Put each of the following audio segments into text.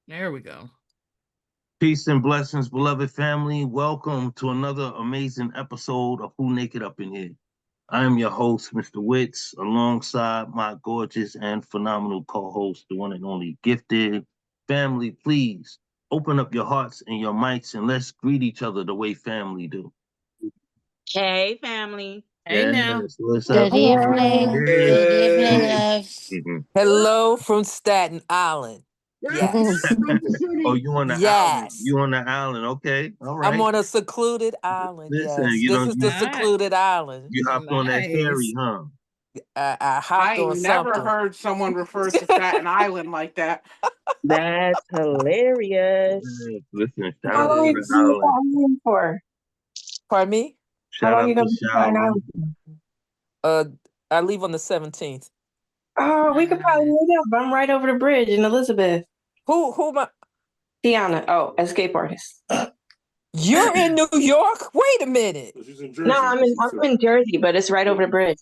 There we go. Peace and blessings, beloved family. Welcome to another amazing episode of Who Naked Up in Here. I am your host, Mr. Witz, alongside my gorgeous and phenomenal co-host, the one and only Gifted. Family, please open up your hearts and your mics and let's greet each other the way family do. Hey, family. Hey now. Yes, what's Good up? evening. Good evening, Hey. loves. Hello from Staten Island. Yes. Oh, you on the island? Yes. You on the island? Okay, all I'm right. on a secluded island. Listen, Yes. you This know is the Nice. secluded island. you hopped on that ferry, Nice. huh? I I hopped on ain't never something. heard someone refer to Staten Island like that. That's hilarious. Yes, listen, shout How out long to are you the gonna be island. Island for? Pardon me? How Shout long out you to gonna be Staten Shower. Island for? I leave on the 17th. Oh, we could probably meet up. I'm right over the bridge in Elizabeth. Who am I? Tiana. Oh, escape artist. You're in New York? Wait a minute. She's in Jersey. No, I'm in Jersey, but it's right over the bridge.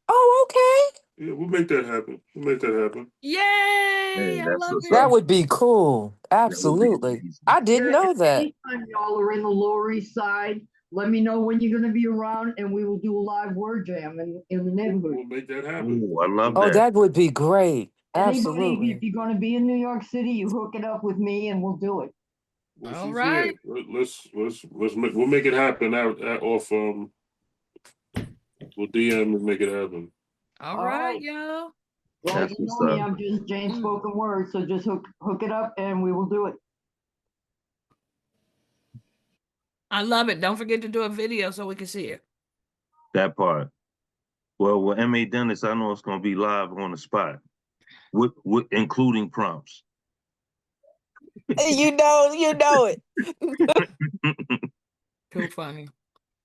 Oh, okay. Yeah, we'll make that happen. We'll make that happen. Yay! Hey, I that's love what's That up. it. would be cool. That would be Absolutely. amazing. I didn't know that. Anytime y'all are in the Lower East Side, let me know when you're going to be around, and we will do a live word jam in the neighborhood. We'll make that happen. Ooh, I love Oh, that. That would be great. Anybody, Absolutely. if you're going to be in New York City, you hook it up with me, and we'll do it. Well, All she's right. here. We'll make it happen off we'll DM and make it happen. All All right, right. y'all. Well, That's you what's know me, up. I'm just Jane spoken word, so just hook it up, and we will do it. I love it. Don't forget to do a video so we can see it. That part. Well, with M.A. Dennis, I know it's going to be live on the spot, with including prompts. You know it. Too funny.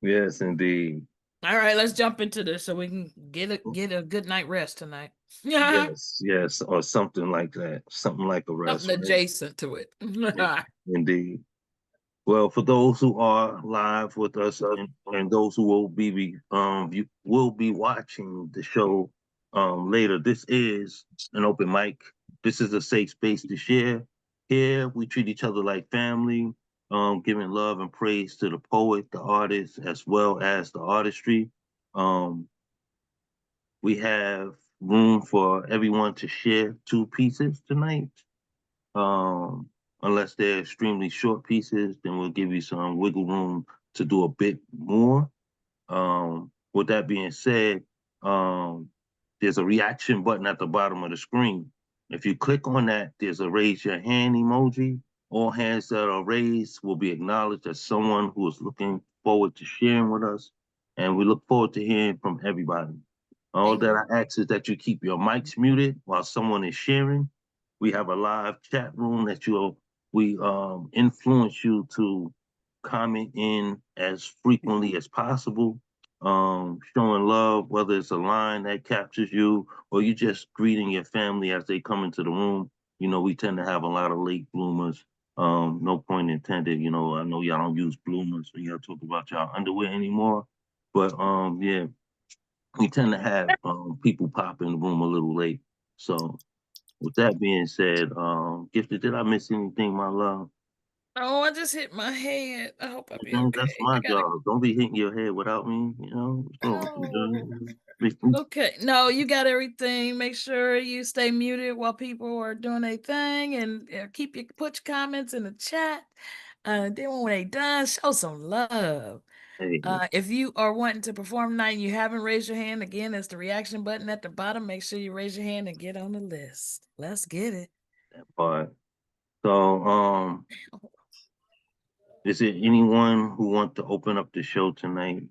Yes, indeed. All right, let's jump into this so we can get a good night rest tonight. Yes, or something like that. Something like a rest. Something Right? adjacent to it. Indeed. Well, for those who are live with us and those who will be you will be watching the show later, this is an open mic. This is a safe space to share. Here we treat each other like family, giving love and praise to the poet, the artist, as well as the artistry. Um, we have room for everyone to share 2 pieces tonight. Um, Unless they're extremely short pieces, then we'll give you some wiggle room to do a bit more. With that being said, there's a reaction button at the bottom of the screen. If you click on that, there's a raise your hand emoji. All hands that are raised will be acknowledged as someone who is looking forward to sharing with us. And we look forward to hearing from everybody. All that I ask is that you keep your mics muted while someone is sharing. We have a live chat room that we influence you to comment in as frequently as possible, showing love, whether it's a line that captures you or you just greeting your family as they come into the room. You know, we tend to have a lot of late bloomers. No point intended. You know, I know y'all don't use bloomers when y'all talk about y'all underwear anymore, but yeah, we tend to have people pop in the room a little late. So with that being said, Gifted, did I miss anything, my love? Oh, I just hit my head. I hope I'll be okay. That's my job. Don't be hitting your head without me, you know. Okay. No, you got everything. Make sure you stay muted while people are doing their thing and put your comments in the chat. Then when they done, show some love. Hey, If you are wanting to perform tonight and you haven't raised your hand, again, that's the reaction button at the bottom. Make sure you raise your hand and get on the list. Let's get it. that part. So, is there anyone who wants to open up the show tonight?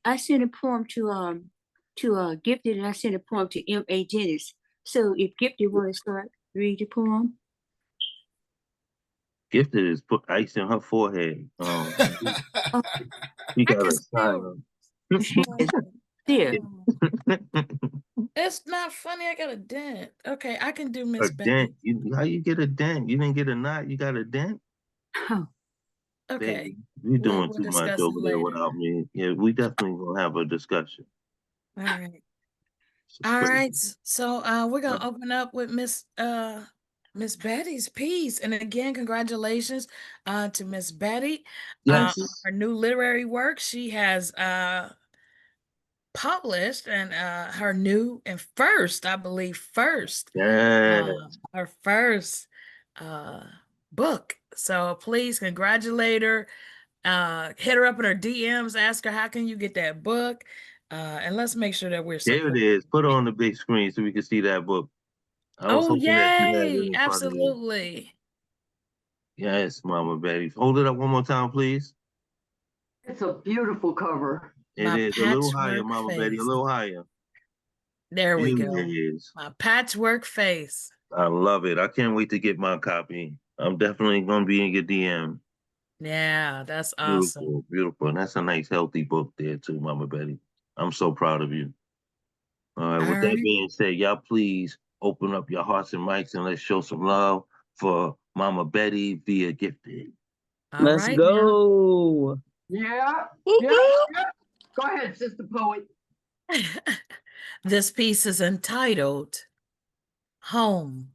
I sent a poem to Gifted, and I sent a poem to M.A. Dennis. So if Gifted want to start, read the poem. Gifted is put ice in her forehead. She got a sign. There. It's not funny. I got a dent. Okay, I can do Miss A Betty. dent? How you get a dent? You didn't get a knot. You got a dent. Oh, Okay, You're doing we'll too much discuss it over there later. without me. Yeah, we definitely gonna have a discussion. All right. All Great. right. So we're gonna open up with Miss Betty's piece. And again, congratulations to Miss Betty. Yes. Her new literary work. She has published and her new and first, I believe, Yeah. her first book. So please congratulate her. Hit her up in her DMs, ask her how can you get that book. And let's make sure that we're There it supporting. is. Put it on the big screen so we can see that book. I was Oh, hoping that you had it yay! in front of you. Absolutely. Yes, Mama Betty. Hold it up one more time, please. It's a beautiful cover. It My is a little higher, patchwork Mama Betty. A face. little higher. There we There go. it is. My patchwork face. I love it. I can't wait to get my copy. I'm definitely gonna be in your DM. Yeah, that's awesome. Beautiful, beautiful. And that's a nice, healthy book there too, Mama Betty. I'm so proud of you. All right. All With that right. being said, y'all please open up your hearts and mics and let's show some love for Mama Betty via Gifted. All Let's right now. go. Yeah. Yeah. Yeah. Go ahead, Sister Poet. This piece is entitled Home.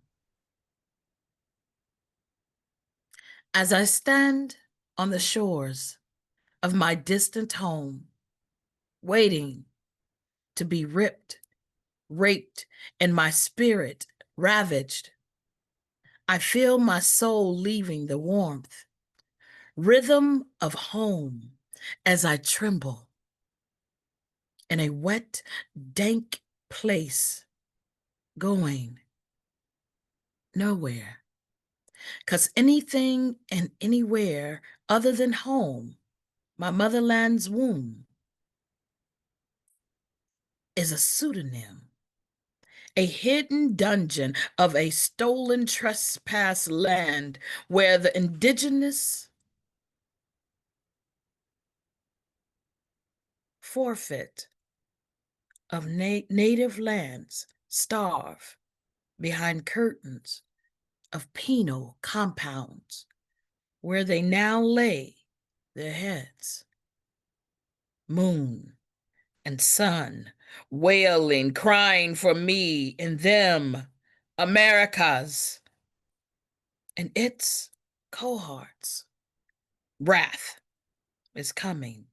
As I stand on the shores of my distant home, waiting to be ripped, raped, and my spirit ravaged, I feel my soul leaving the warmth, rhythm of home as I tremble in a wet, dank place, going nowhere. 'Cause anything and anywhere other than home, my motherland's womb, is a pseudonym, a hidden dungeon of a stolen trespass land where the indigenous forfeit of native lands starve behind curtains of penal compounds where they now lay their heads. Moon and sun wailing, crying for me and them, Americas and its cohorts. Wrath is coming.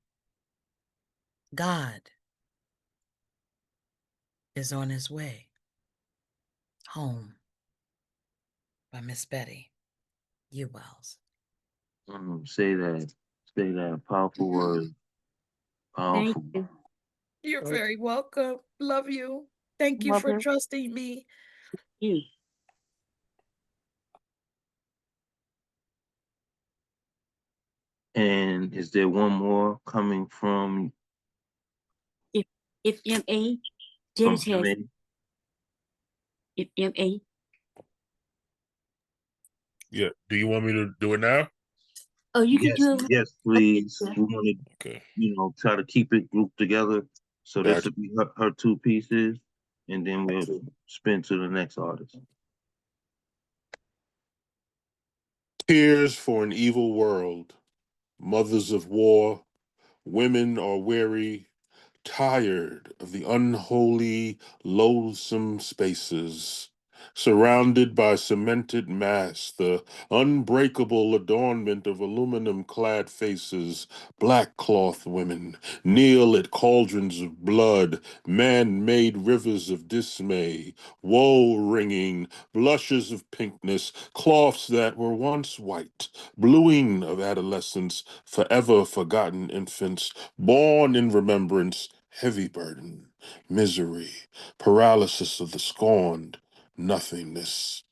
God is on his way. Home by Miss Betty U. Wells. Say that. Say that. Powerful word. Thank Powerful. you. You're very welcome. Love you. Thank you for Mother. trusting me. You. And is there one more coming from If MA, from Dennis has, MA? if MA, Yeah. Do you want me to do it now? oh, you can Yes, do it. yes, please. Yeah. We want to, Okay. try to keep it grouped together. So this Gotcha. will be her two pieces, and then we'll spin to the next artist. Tears for an evil world. Mothers of war. Women are weary, tired of the unholy, loathsome spaces. Surrounded by cemented mass, the unbreakable adornment of aluminum-clad faces, black cloth women kneel at cauldrons of blood, man-made rivers of dismay, woe-wringing, blushes of pinkness, cloths that were once white, bluing of adolescence, forever forgotten infants, born in remembrance, heavy burden, misery, paralysis of the scorned, nothingness,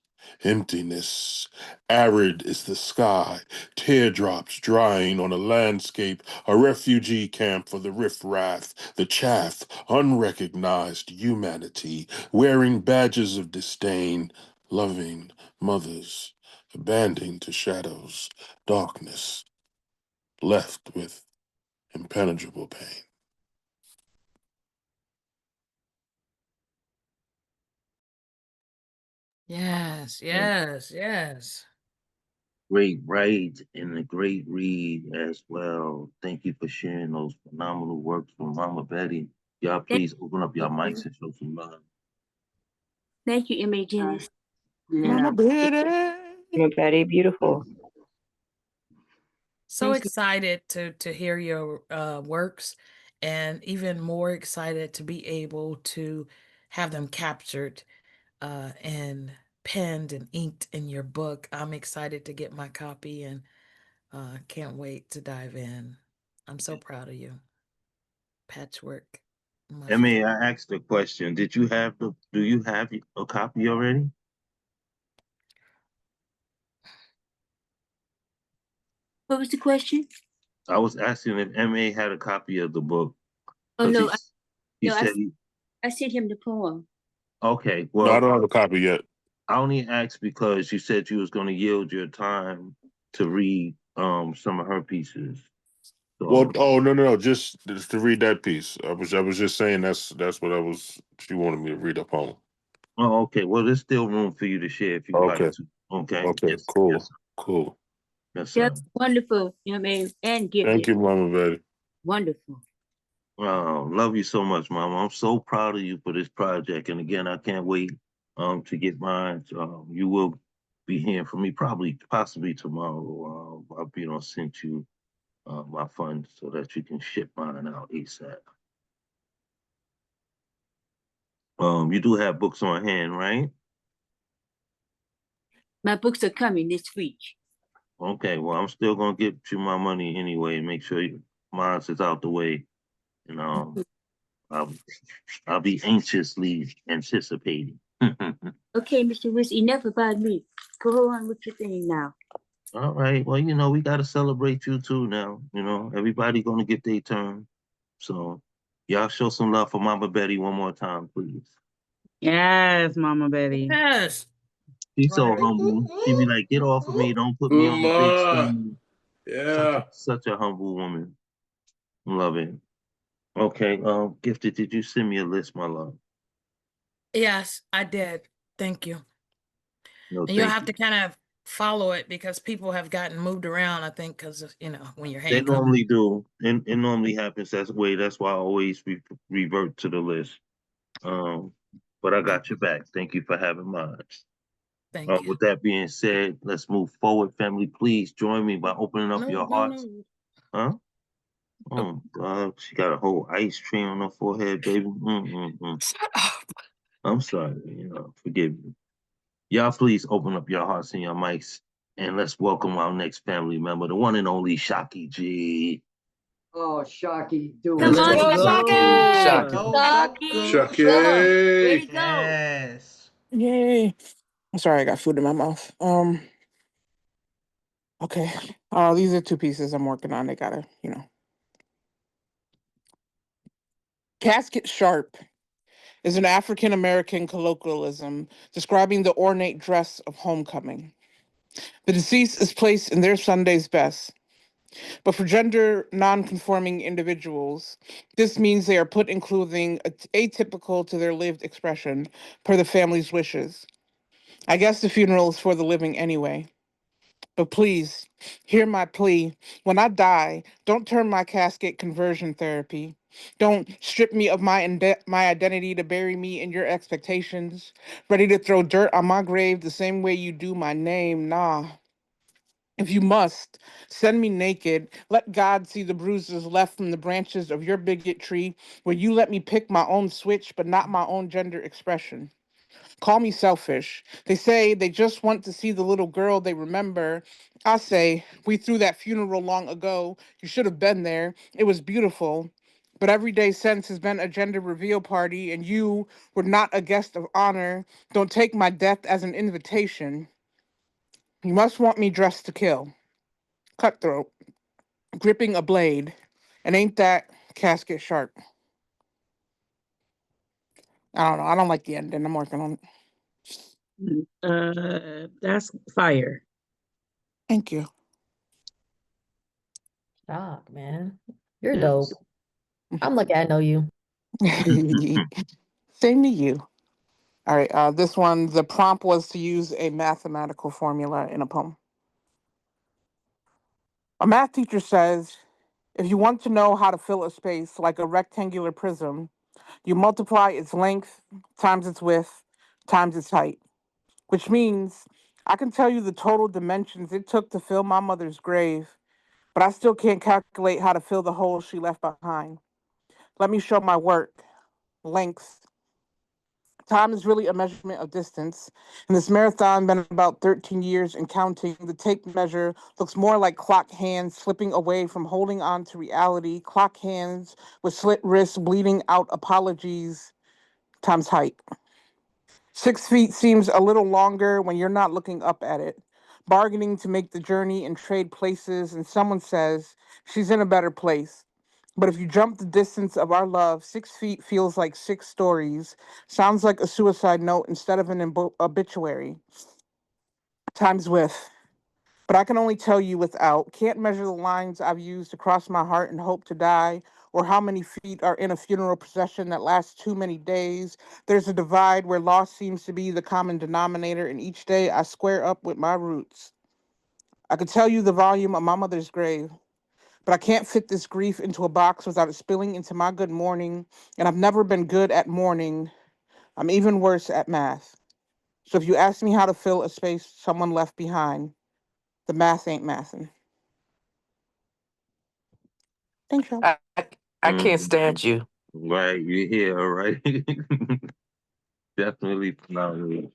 emptiness. Arid is the sky, teardrops drying on a landscape, a refugee camp for the riffraff, the chaff, unrecognized humanity, wearing badges of disdain, loving mothers, abandoned to shadows, darkness, left with impenetrable pain. Yes, yes, yes. Great write and a great read as well. Thank you for sharing those phenomenal works from Mama Betty. Y'all please open up your Thank you. mics and show some love. Thank you, M.A. Dennis. Mama Betty. Mama Betty, beautiful. So Thank you. excited to hear your works, and even more excited to be able to have them captured and penned and inked in your book. I'm excited to get my copy and can't wait to dive in. I'm so proud of you. Patchwork, my And may favorite. I ask the question? Do you have a copy already? What was the question? I was asking if MA had a copy of the book Oh because no, he no, said I sent him the poem. okay. No, I Well, don't have a copy yet. I only asked because you said you was going to yield your time to read some of her pieces. Well, So oh no, just to read that piece. I was just saying that's what I was. She wanted me to read up on. oh, okay. Well, there's still room for you to share if you would like Okay, to. Okay. okay, Yes. Yes. cool. Yes, sir. That's wonderful, M.A. and Thank gifted. you, Mama Betty. Wonderful. Love you so much, Mama. I'm so proud of you for this project. And again, I can't wait to get mine. You will be hearing from me possibly tomorrow. I'll be send you my funds so that you can ship mine out ASAP. You do have books on hand, right? My books are coming this week. Okay, well, I'm still gonna get you my money anyway. Make sure mine is out the way, and I'll I'll be anxiously anticipating. Okay, Mr. Wiz, enough about me. Go on with your thing now. All right. Well, we got to celebrate you too now. Everybody gonna get their turn. So, y'all show some love for Mama Betty one more time, please. Yes, Mama Betty. Yes. She's so humble. She be like, "Get off of me! Don't put me on the big Ma, screen." yeah. Such a humble woman. Love it. Okay. Gifted. Did you send me a list, my love? Yes, I did. Thank you. No, And you'll thank have you. to kind of follow it because people have gotten moved around, I think, because of, when you're They handcuffed. normally do, and it normally happens that way. That's why I always revert to the list. Um, but I got your back. Thank you for having mine. Thank you. With that being said, let's move forward, family. Please join me by opening up No, your no, hearts. no. Huh? Oh, Oh God, she got a whole ice tree on her forehead, baby. Shut up. I'm sorry, forgive me. Y'all, please open up your hearts and your mics, and let's welcome our next family member, the one and only Shocky G. Oh, Shocky, do Come it. let's on, go, Shocky. Shocky. Go, Shocky. go. Ready Chucky. to go. Yes. Yay. I'm sorry, I got food in my mouth. Okay. These are two pieces I'm working on. They gotta, Casket sharp is an African American colloquialism describing the ornate dress of homecoming. The deceased is placed in their Sunday's best. But for gender non-conforming individuals, this means they are put in clothing atypical to their lived expression per the family's wishes. I guess the funeral is for the living anyway. But please, hear my plea. When I die, don't turn my casket conversion therapy. Don't strip me of my identity to bury me in your expectations, ready to throw dirt on my grave the same way you do my name. Nah. If you must, send me naked. Let God see the bruises left from the branches of your bigotry, where you let me pick my own switch, but not my own gender expression. Call me selfish. They say they just want to see the little girl they remember. I say, we threw that funeral long ago. You should have been there. It was beautiful. But every day since has been a gender reveal party, and you were not a guest of honor. Don't take my death as an invitation. You must want me dressed to kill. Cutthroat, gripping a blade. And ain't that casket sharp? I don't know. I don't like the ending. I'm working on it. That's fire. Thank you. Shock, man. You're Yes. dope. I'm lucky I know you. Same to you. All right. This one, the prompt was to use a mathematical formula in a poem. A math teacher says, if you want to know how to fill a space like a rectangular prism, You multiply its length times its width times its height, which means I can tell you the total dimensions it took to fill my mother's grave, but I still can't calculate how to fill the hole she left behind. Let me show my work. Length. Time is really a measurement of distance. In this marathon, been about 13 years and counting, the tape measure looks more like clock hands slipping away from holding on to reality, clock hands with slit wrists bleeding out apologies times height. 6 feet seems a little longer when you're not looking up at it, bargaining to make the journey and trade places, and someone says she's in a better place. But if you jump the distance of our love, 6 feet feels like 6 stories, sounds like a suicide note instead of an obituary. Times with. But I can only tell you without, can't measure the lines I've used to cross my heart and hope to die, or how many feet are in a funeral procession that lasts too many days. There's a divide where loss seems to be the common denominator, and each day I square up with my roots. I could tell you the volume of my mother's grave, but I can't fit this grief into a box without it spilling into my good morning, and I've never been good at mourning. I'm even worse at math. So if you ask me how to fill a space someone left behind, the math ain't mathin'. Thanks, y'all. I can't stand you. Right, you're here, all right. Definitely phenomenal.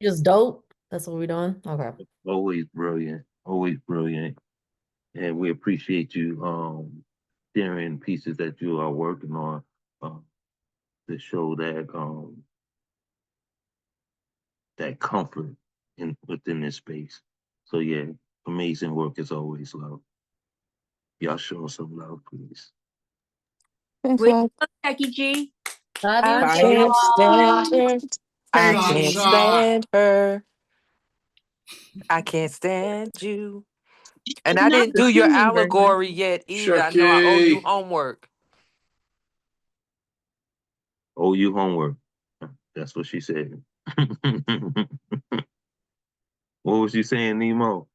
Just dope. That's what we're doing. Okay. Always brilliant. Always brilliant. And we appreciate you sharing pieces that you are working on to show that comfort within this space. So yeah, amazing work as always, love. Y'all show some love, please. Thanks, Wait, love. Jackie G. Love you I Fire. can't stand her. I Thank can't you. stand her. I can't stand you. And It's I not didn't the do your singing version. allegory yet either. I know I owe you homework. Oh, you homework. That's what she said. What was you saying, Nemo?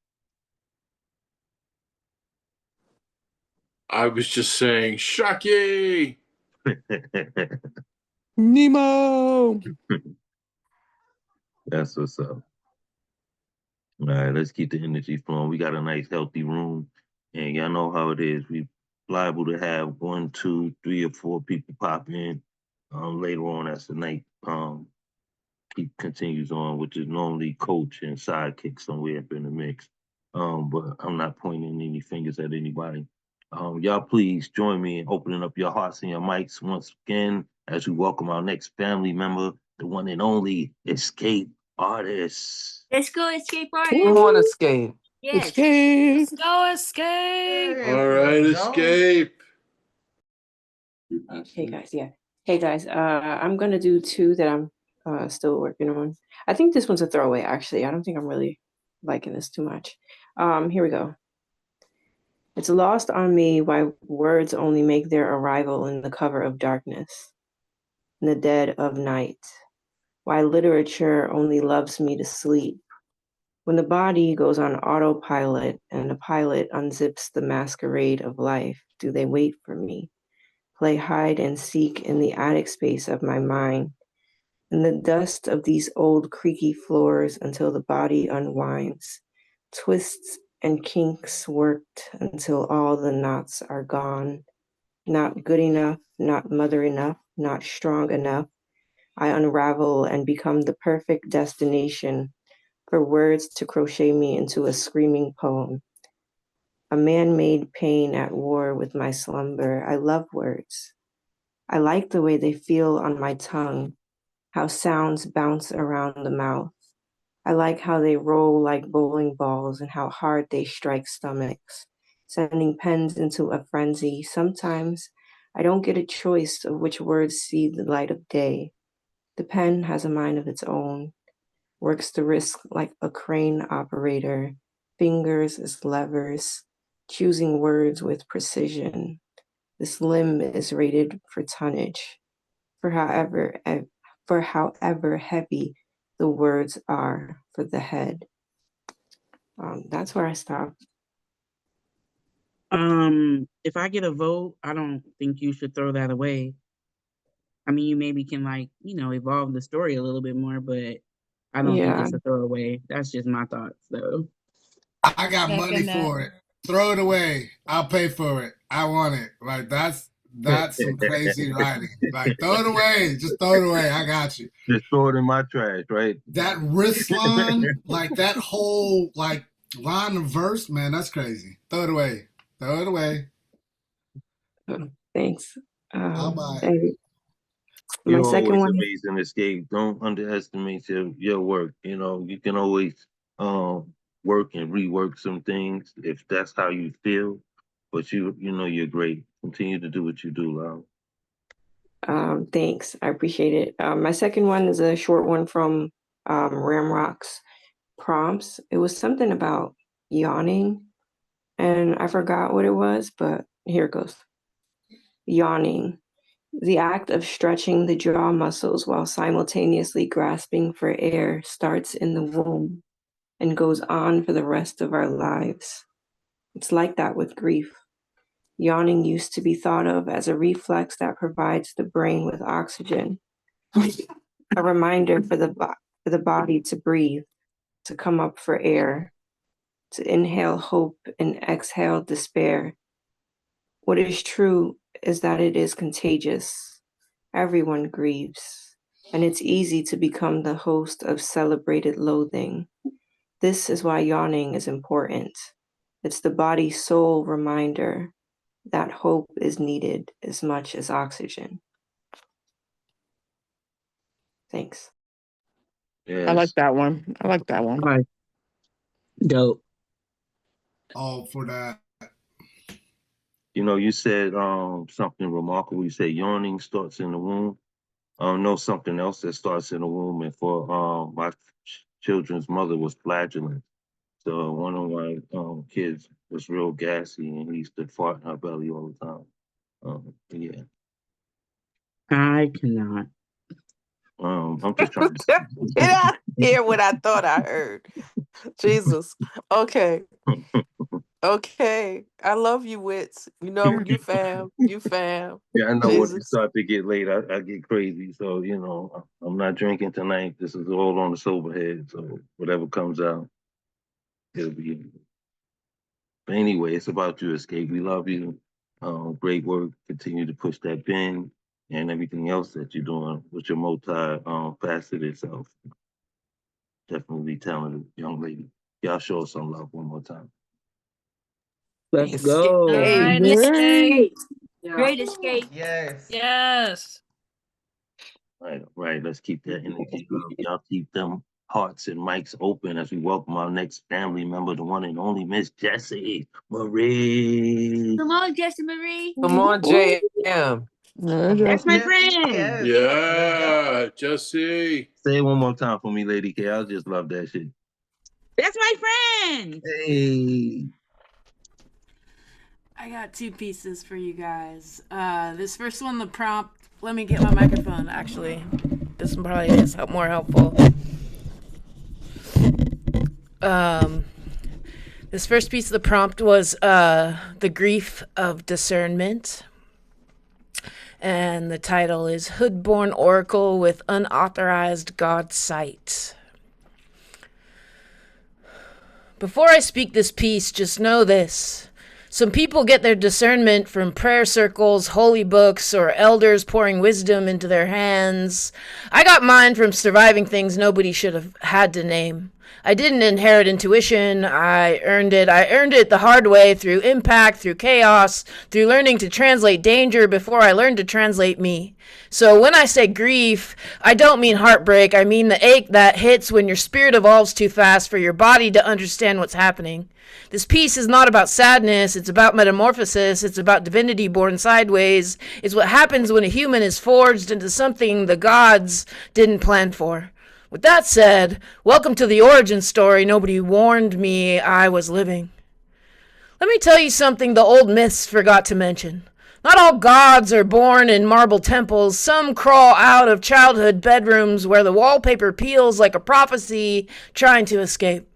I was just saying, Shaki. Nemo. That's what's up. All right, let's keep the energy flowing. We got a nice, healthy room, and y'all know how it is. We liable to have 1, 2, 3, or 4 people pop in later on as the night continues on, which is normally coach and sidekick somewhere up in the mix. But I'm not pointing any fingers at anybody. Y'all please join me in opening up your hearts and your mics once again as we welcome our next family member, the one and only Escape Artist. Let's go, escape Come artist. on, escape. Yes. Escape. Go escape. All right, escape. Hey guys, yeah. Hey guys, I'm gonna do two that I'm still working on. I think this one's a throwaway actually. I don't think I'm really liking this too much. Here we go. It's lost on me why words only make their arrival in the cover of darkness, in the dead of night. Why literature only loves me to sleep. When the body goes on autopilot and the pilot unzips the masquerade of life, do they wait for me? Play hide and seek in the attic space of my mind, in the dust of these old creaky floors until the body unwinds, twists and kinks worked until all the knots are gone. Not good enough, not mother enough, not strong enough. I unravel and become the perfect destination for words to crochet me into a screaming poem. A man-made pain at war with my slumber. I love words. I like the way they feel on my tongue, how sounds bounce around the mouth. I like how they roll like bowling balls and how hard they strike stomachs, sending pens into a frenzy. Sometimes I don't get a choice of which words see the light of day. The pen has a mind of its own, works the wrist like a crane operator, fingers as levers, choosing words with precision. This limb is rated for tonnage, for however heavy the words are for the head. That's where I stop. If I get a vote, I don't think you should throw that away. I mean, you maybe can evolve the story a little bit more, but I don't think Yeah. it's a throwaway. That's just my thoughts, though. I got money Second that. for it. Throw it away. I'll pay for it. I want it. Like that's some crazy writing. Like throw it away. Just throw it away. I got you. Just throw it in my trash, right? That Ruslan, like that whole line of verse, man, that's crazy. Throw it away. Throw it away. Thanks. I'll buy it. And my You're second always one. amazing, Escape. Don't underestimate your work. You know, you can always work and rework some things if that's how you feel. But you know you're great. Continue to do what you do, Lau. Thanks. I appreciate it. My second one is a short one from Ramrock's prompts. It was something about yawning, and I forgot what it was, but here it goes. Yawning, the act of stretching the jaw muscles while simultaneously grasping for air, starts in the womb and goes on for the rest of our lives. It's like that with grief. Yawning used to be thought of as a reflex that provides the brain with oxygen, a reminder for the body to breathe, to come up for air, to inhale hope and exhale despair. What is true is that it is contagious. Everyone grieves, and it's easy to become the host of celebrated loathing. This is why yawning is important. It's the body's sole reminder that hope is needed as much as oxygen. Thanks. Yes. I like that one. I like that one. Right. Dope. All for that. You know, you said something remarkable. You said yawning starts in the womb. I know something else that starts in the womb, and for my children's mother was flatulence. So one of my kids was real gassy, and he used to fart in her belly all the time. Yeah. I cannot. I'm just trying to Get out of here what I thought I heard. Jesus. Okay. Okay. I love you, Wits. You know, you fam. You fam. Yeah, I know when it Jesus. start to get late, I get crazy. So, you know, I'm not drinking tonight. This is all on the sober head. So whatever comes out, it'll be. But anyway, it's about you, Escape. We love you. Great work. Continue to push that pen and everything else that you're doing with your multi-faceted self. Definitely talented young lady. Y'all show us some love one more time. Let's Escape. go. All right, Yeah. Escape. Great escape. Yes. Yes. Right. Let's keep that energy up. Y'all keep them hearts and mics open as we welcome our next family member, the one and only Miss Jessie Marie. Come on, Jessie Marie. Come on, JM. That's my friend. Yeah, Jesse. Say it one more time for me, Lady K. I just love that shit. That's my friend. Hey. I got two pieces for you guys. This first one, the prompt. Let me get my microphone, actually. This one probably is more helpful. This first piece of the prompt was The Grief of Discernment. And the title is Hood-Born Oracle with Unauthorized God Sight. Before I speak this piece, just know this. Some people get their discernment from prayer circles, holy books, or elders pouring wisdom into their hands. I got mine from surviving things nobody should have had to name. I didn't inherit intuition. I earned it. I earned it the hard way through impact, through chaos, through learning to translate danger before I learned to translate me. So when I say grief, I don't mean heartbreak. I mean the ache that hits when your spirit evolves too fast for your body to understand what's happening. This piece is not about sadness. It's about metamorphosis. It's about divinity born sideways. It's what happens when a human is forged into something the gods didn't plan for. With that said, welcome to the origin story nobody warned me I was living. Let me tell you something the old myths forgot to mention. Not all gods are born in marble temples. Some crawl out of childhood bedrooms where the wallpaper peels like a prophecy trying to escape.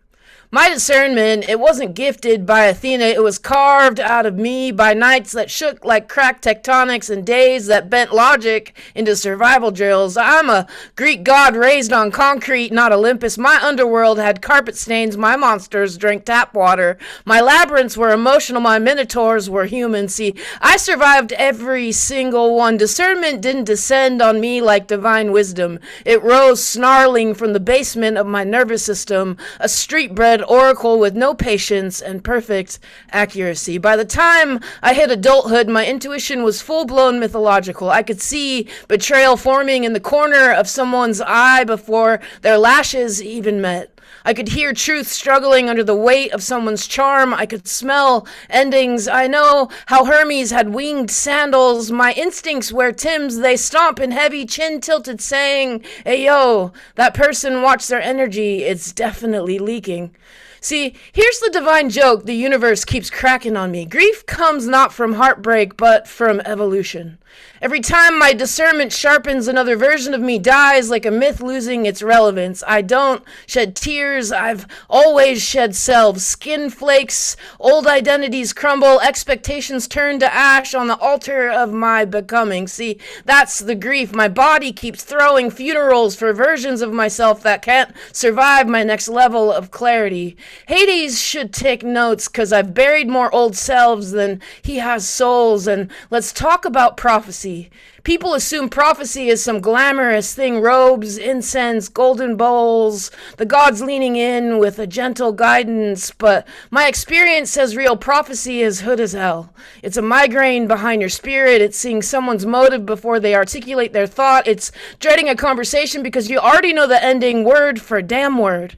My discernment, it wasn't gifted by Athena, it was carved out of me by nights that shook like cracked tectonics and days that bent logic into survival drills. I'm a Greek god raised on concrete, not Olympus. My underworld had carpet stains, my monsters drank tap water. My labyrinths were emotional, my minotaurs were human. See, I survived every single one. Discernment didn't descend on me like divine wisdom. It rose snarling from the basement of my nervous system, a street-bred oracle with no patience and perfect accuracy. By the time I hit adulthood, my intuition was full-blown mythological. I could see betrayal forming in the corner of someone's eye before their lashes even met. I could hear truth struggling under the weight of someone's charm. I could smell endings. I know how Hermes had winged sandals. My instincts wear Timbs. They stomp in heavy, chin-tilted saying, "Hey, yo, that person, watch their energy. It's definitely leaking." See, here's the divine joke the universe keeps cracking on me. Grief comes not from heartbreak, but from evolution. Every time my discernment sharpens, another version of me dies like a myth losing its relevance. I don't shed tears, I've always shed selves. Skin flakes, old identities crumble, expectations turn to ash on the altar of my becoming. See, that's the grief. My body keeps throwing funerals for versions of myself that can't survive my next level of clarity. Hades should take notes, 'cause I've buried more old selves than he has souls. And let's talk about prophecy. People assume prophecy is some glamorous thing, robes, incense, golden bowls, the gods leaning in with a gentle guidance, but my experience says real prophecy is hood as hell. It's a migraine behind your spirit, it's seeing someone's motive before they articulate their thought, it's dreading a conversation because you already know the ending word for damn word.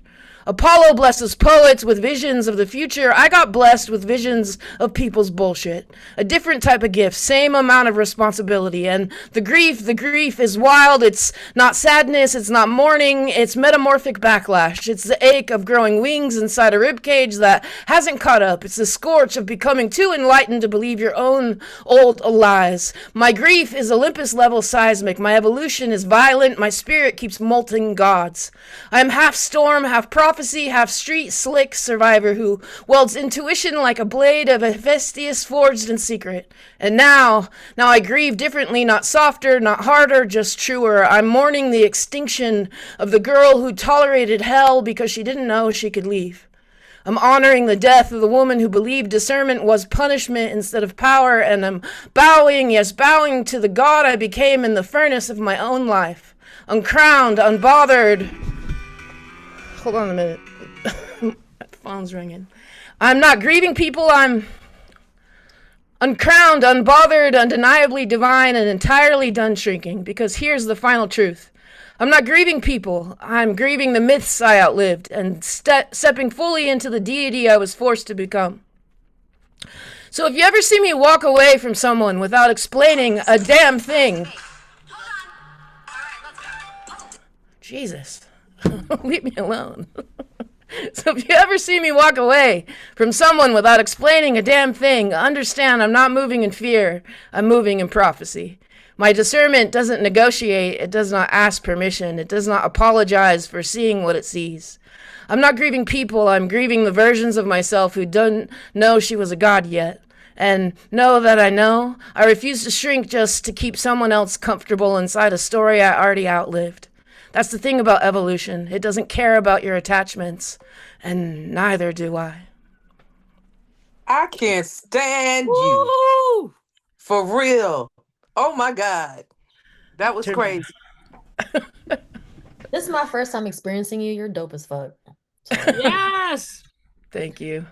Apollo blesses poets with visions of the future. I got blessed with visions of people's bullshit. A different type of gift, same amount of responsibility. And the grief is wild. It's not sadness, it's not mourning, it's metamorphic backlash. It's the ache of growing wings inside a ribcage that hasn't caught up. It's the scorch of becoming too enlightened to believe your own old lies. My grief is Olympus-level seismic. My evolution is violent. My spirit keeps molting gods. I am half storm, half prophet, half street slick survivor who welds intuition like a blade of Hephaestus forged in secret. And now I grieve differently, not softer, not harder, just truer. I'm mourning the extinction of the girl who tolerated hell because she didn't know she could leave. I'm honoring the death of the woman who believed discernment was punishment instead of power, and I'm bowing, yes, bowing to the god I became in the furnace of my own life. Uncrowned, unbothered. Hold on a minute. My phone's ringing. I'm not grieving people. I'm uncrowned, unbothered, undeniably divine, and entirely done shrinking. Because here's the final truth. I'm not grieving people. I'm grieving the myths I outlived and stepping fully into the deity I was forced to become. So if you ever see me walk away from someone without explaining a damn thing... Jesus. Leave me alone. So if you ever see me walk away from someone without explaining a damn thing, understand I'm not moving in fear. I'm moving in prophecy. My discernment doesn't negotiate. It does not ask permission. It does not apologize for seeing what it sees. I'm not grieving people. I'm grieving the versions of myself who don't know she was a god yet. And know that I know. I refuse to shrink just to keep someone else comfortable inside a story I already outlived. That's the thing about evolution. It doesn't care about your attachments, and neither do I. I can't stand you. For real. Oh my God. That was crazy. This is my first time experiencing you. You're dope as fuck. Yes. Thank you.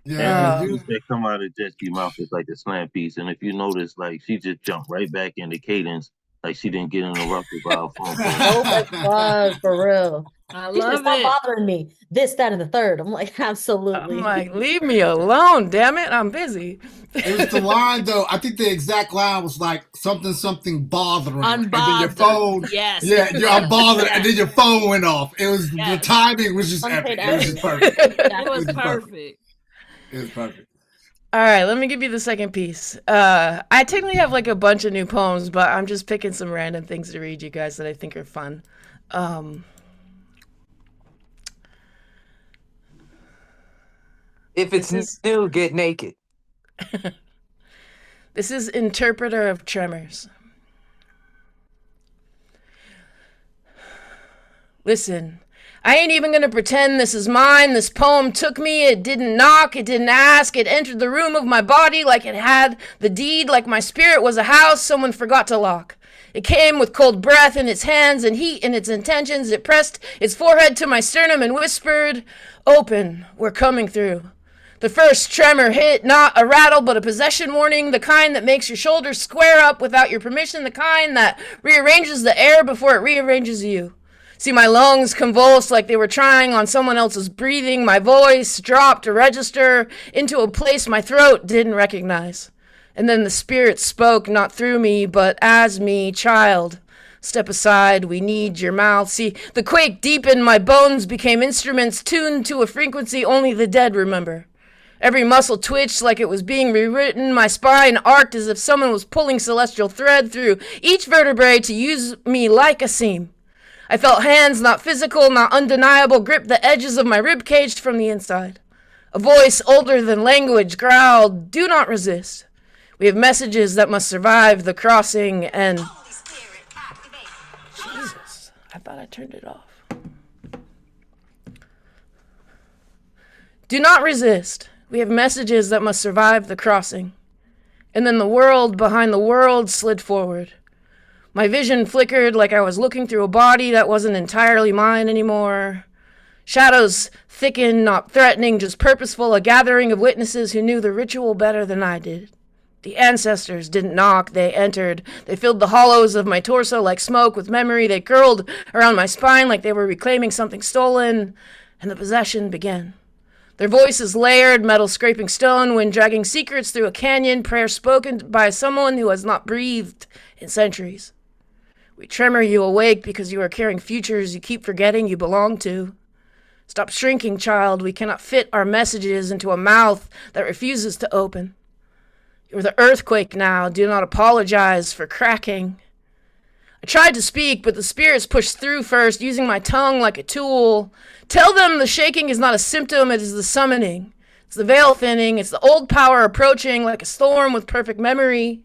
Yeah, The that come out of Jesse's mouth is like a slam piece, and if you notice, like she just jumped right back into cadence, like she didn't get interrupted by a phone call. Dope as fuck, for real. I She said, love stop it. bothering me. This, that, and the third. I'm like, absolutely. I'm like, leave me alone, damn it. I'm busy. it was the line though. I think the exact line was like something bothering, and then your Unbothered. phone. Yes. Yeah, you're unbothered, and then your phone went off. It was the Yes. timing was just Unpaid epic. It was just hours. perfect. It was just perfect. It was perfect. All right, let me give you the second piece. I technically have like a bunch of new poems, but I'm just picking some random things to read you guys that I think are fun. If it's This is new, get naked. this is Interpreter of Tremors. Listen, I ain't even gonna pretend this is mine. This poem took me. It didn't knock. It didn't ask. It entered the room of my body like it had the deed, like my spirit was a house someone forgot to lock. It came with cold breath in its hands and heat in its intentions. It pressed its forehead to my sternum and whispered, "Open, we're coming through." The first tremor hit, not a rattle, but a possession warning, the kind that makes your shoulders square up without your permission, the kind that rearranges the air before it rearranges you. See my lungs convulsed like they were trying on someone else's breathing. My voice dropped to register into a place my throat didn't recognize. And then the spirit spoke, not through me, but as me, "Child, step aside, we need your mouth." See, the quake deepened, my bones became instruments tuned to a frequency only the dead remember. Every muscle twitched like it was being rewritten. My spine arced as if someone was pulling celestial thread through each vertebrae to use me like a seam. I felt hands, not physical, not undeniable, grip the edges of my rib cage from the inside. A voice older than language growled, "Do not resist. We have messages that must survive the crossing," and... Jesus, I thought I turned it off. "Do not resist. We have messages that must survive the crossing." And then the world behind the world slid forward. My vision flickered like I was looking through a body that wasn't entirely mine anymore. Shadows thickened, not threatening, just purposeful, a gathering of witnesses who knew the ritual better than I did. The ancestors didn't knock, they entered. They filled the hollows of my torso like smoke with memory. They curled around my spine like they were reclaiming something stolen, and the possession began. Their voices layered, metal scraping stone, wind dragging secrets through a canyon, prayer spoken by someone who has not breathed in centuries. We tremor you awake because you are carrying futures you keep forgetting you belong to. Stop shrinking, child. We cannot fit our messages into a mouth that refuses to open. You're the earthquake now. Do not apologize for cracking. I tried to speak, but the spirits pushed through first, using my tongue like a tool. Tell them the shaking is not a symptom, it is the summoning. It's the veil thinning. It's the old power approaching like a storm with perfect memory.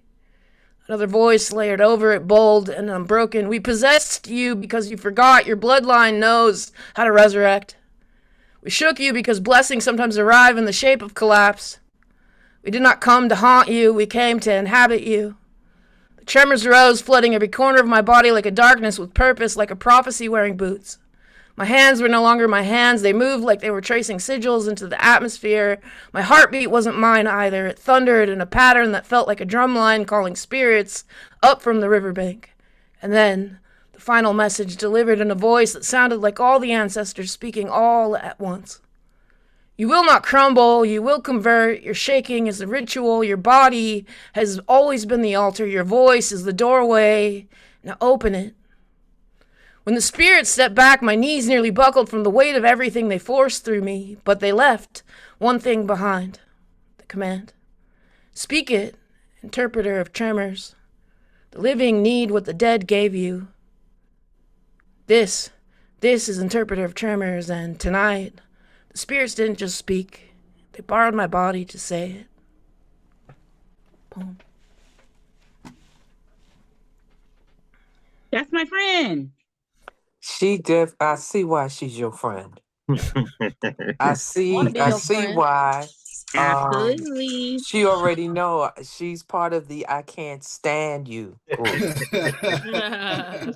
Another voice layered over it, bold and unbroken. We possessed you because you forgot. Your bloodline knows how to resurrect. We shook you because blessings sometimes arrive in the shape of collapse. We did not come to haunt you. We came to inhabit you. The tremors rose, flooding every corner of my body like a darkness with purpose, like a prophecy wearing boots. My hands were no longer my hands. They moved like they were tracing sigils into the atmosphere. My heartbeat wasn't mine either. It thundered in a pattern that felt like a drum line calling spirits up from the riverbank. And then, the final message delivered in a voice that sounded like all the ancestors speaking all at once. You will not crumble. You will convert. Your shaking is the ritual. Your body has always been the altar. Your voice is the doorway. Now open it. When the spirits stepped back, my knees nearly buckled from the weight of everything they forced through me, but they left one thing behind, the command. Speak it, interpreter of tremors. The living need what the dead gave you. This is interpreter of tremors, and tonight, the spirits didn't just speak. They borrowed my body to say it. Poem. That's my friend. I see why she's your friend. I see Wanna be your friend. why. Absolutely. She already know she's part of the I can't stand you group. That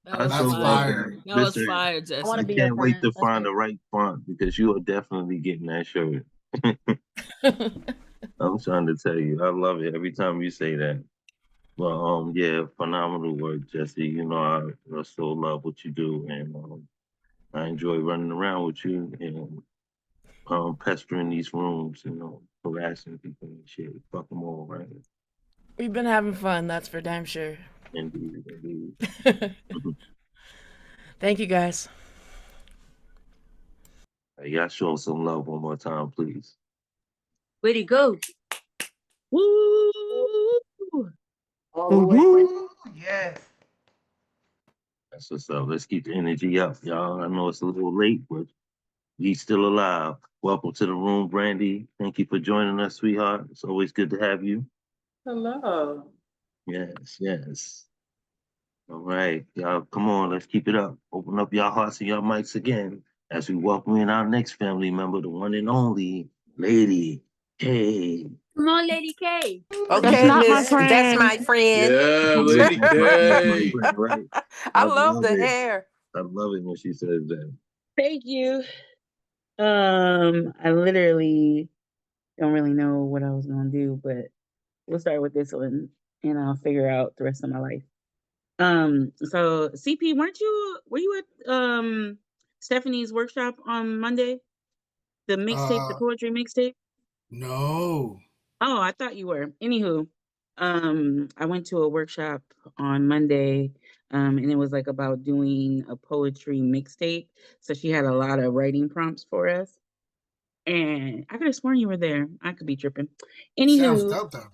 was That's fire. That was Listen, fire, Jesse. wanna I be your can't wait friend. to That's find good. the right font because you are definitely getting that shirt. I'm trying to tell you, I love it every time you say that. Well, yeah, phenomenal work, Jesse. You know, I still love what you do, and I enjoy running around with you and pestering these rooms, harassing people and shit. Fuck them all, right? We've been having fun, that's for damn sure. Indeed, indeed. Thank you, guys. Hey, y'all show some love one more time, please. Where'd he go? Woo! All the way. Yes. That's what's up. Let's keep the energy up, y'all. I know it's a little late, but he's still alive. Welcome to the room, Brandy. Thank you for joining us, sweetheart. It's always good to have you. Hello. Yes, yes. All right, y'all, come on, let's keep it up. Open up your hearts and your mics again as we welcome in our next family member, the one and only Lady K. Come on, Lady K. That's Okay, not my Miss, that's friend. my friend. Yeah, Oh, Lady that's my K. friend, right? I I love love the it. hair. I love it when she says that. Thank you. I literally don't really know what I was gonna do, but we'll start with this one and I'll figure out the rest of my life. So CP, were you at Stephanie's workshop on Monday? The mixtape, the Uh, poetry mixtape? no. Oh, I thought you were. Anywho, I went to a workshop on Monday, and it was like about doing a poetry mixtape. So she had a lot of writing prompts for us. And I could have sworn you were there. I could be tripping. Sounds Anywho, dope though.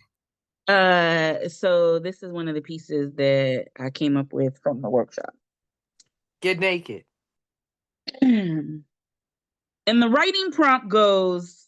so this is one of the pieces that I came up with from the workshop. Get naked. And the writing prompt goes,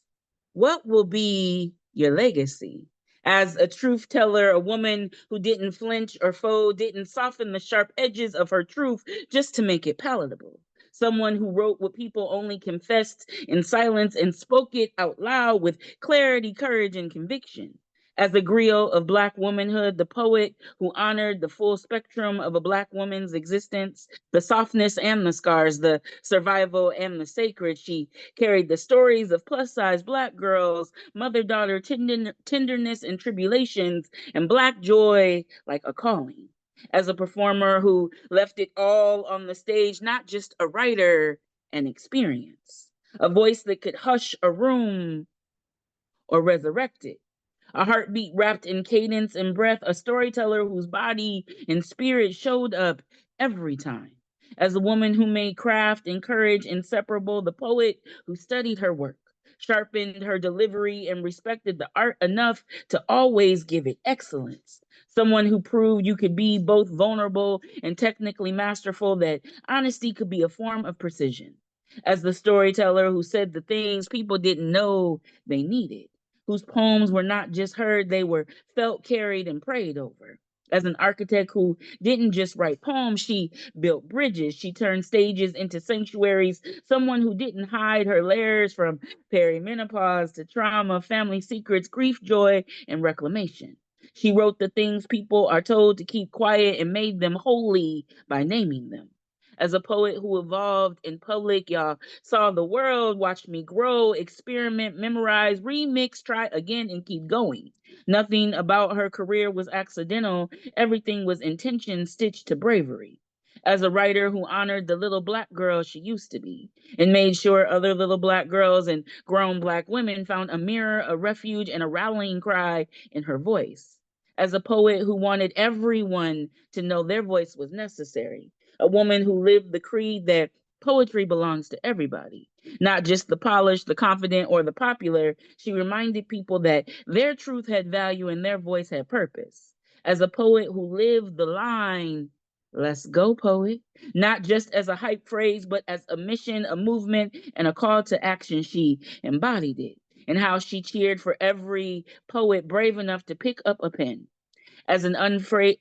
what will be your legacy? As a truth teller, a woman who didn't flinch or fold, didn't soften the sharp edges of her truth just to make it palatable. Someone who wrote what people only confessed in silence and spoke it out loud with clarity, courage, and conviction. As a griot of Black womanhood, the poet who honored the full spectrum of a Black woman's existence, the softness and the scars, the survival and the sacred, she carried the stories of plus-size Black girls, mother-daughter tenderness and tribulations, and Black joy like a calling. As a performer who left it all on the stage, not just a writer, an experience, a voice that could hush a room or resurrect it, a heartbeat wrapped in cadence and breath, a storyteller whose body and spirit showed up every time. As a woman who made craft and courage inseparable, the poet who studied her work, sharpened her delivery, and respected the art enough to always give it excellence. Someone who proved you could be both vulnerable and technically masterful, that honesty could be a form of precision. As the storyteller who said the things people didn't know they needed, whose poems were not just heard, they were felt, carried, and prayed over. As an architect who didn't just write poems, she built bridges. She turned stages into sanctuaries. Someone who didn't hide her layers from perimenopause to trauma, family secrets, grief, joy, and reclamation. She wrote the things people are told to keep quiet and made them holy by naming them. As a poet who evolved in public, y'all saw the world, watched me grow, experiment, memorize, remix, try again, and keep going. Nothing about her career was accidental. Everything was intention stitched to bravery. As a writer who honored the little Black girl she used to be and made sure other little Black girls and grown Black women found a mirror, a refuge, and a rallying cry in her voice. As a poet who wanted everyone to know their voice was necessary, a woman who lived the creed that poetry belongs to everybody, not just the polished, the confident, or the popular. She reminded people that their truth had value and their voice had purpose. As a poet who lived the line, let's go, poet, not just as a hype phrase, but as a mission, a movement, and a call to action, she embodied it. And how she cheered for every poet brave enough to pick up a pen, as an unafraid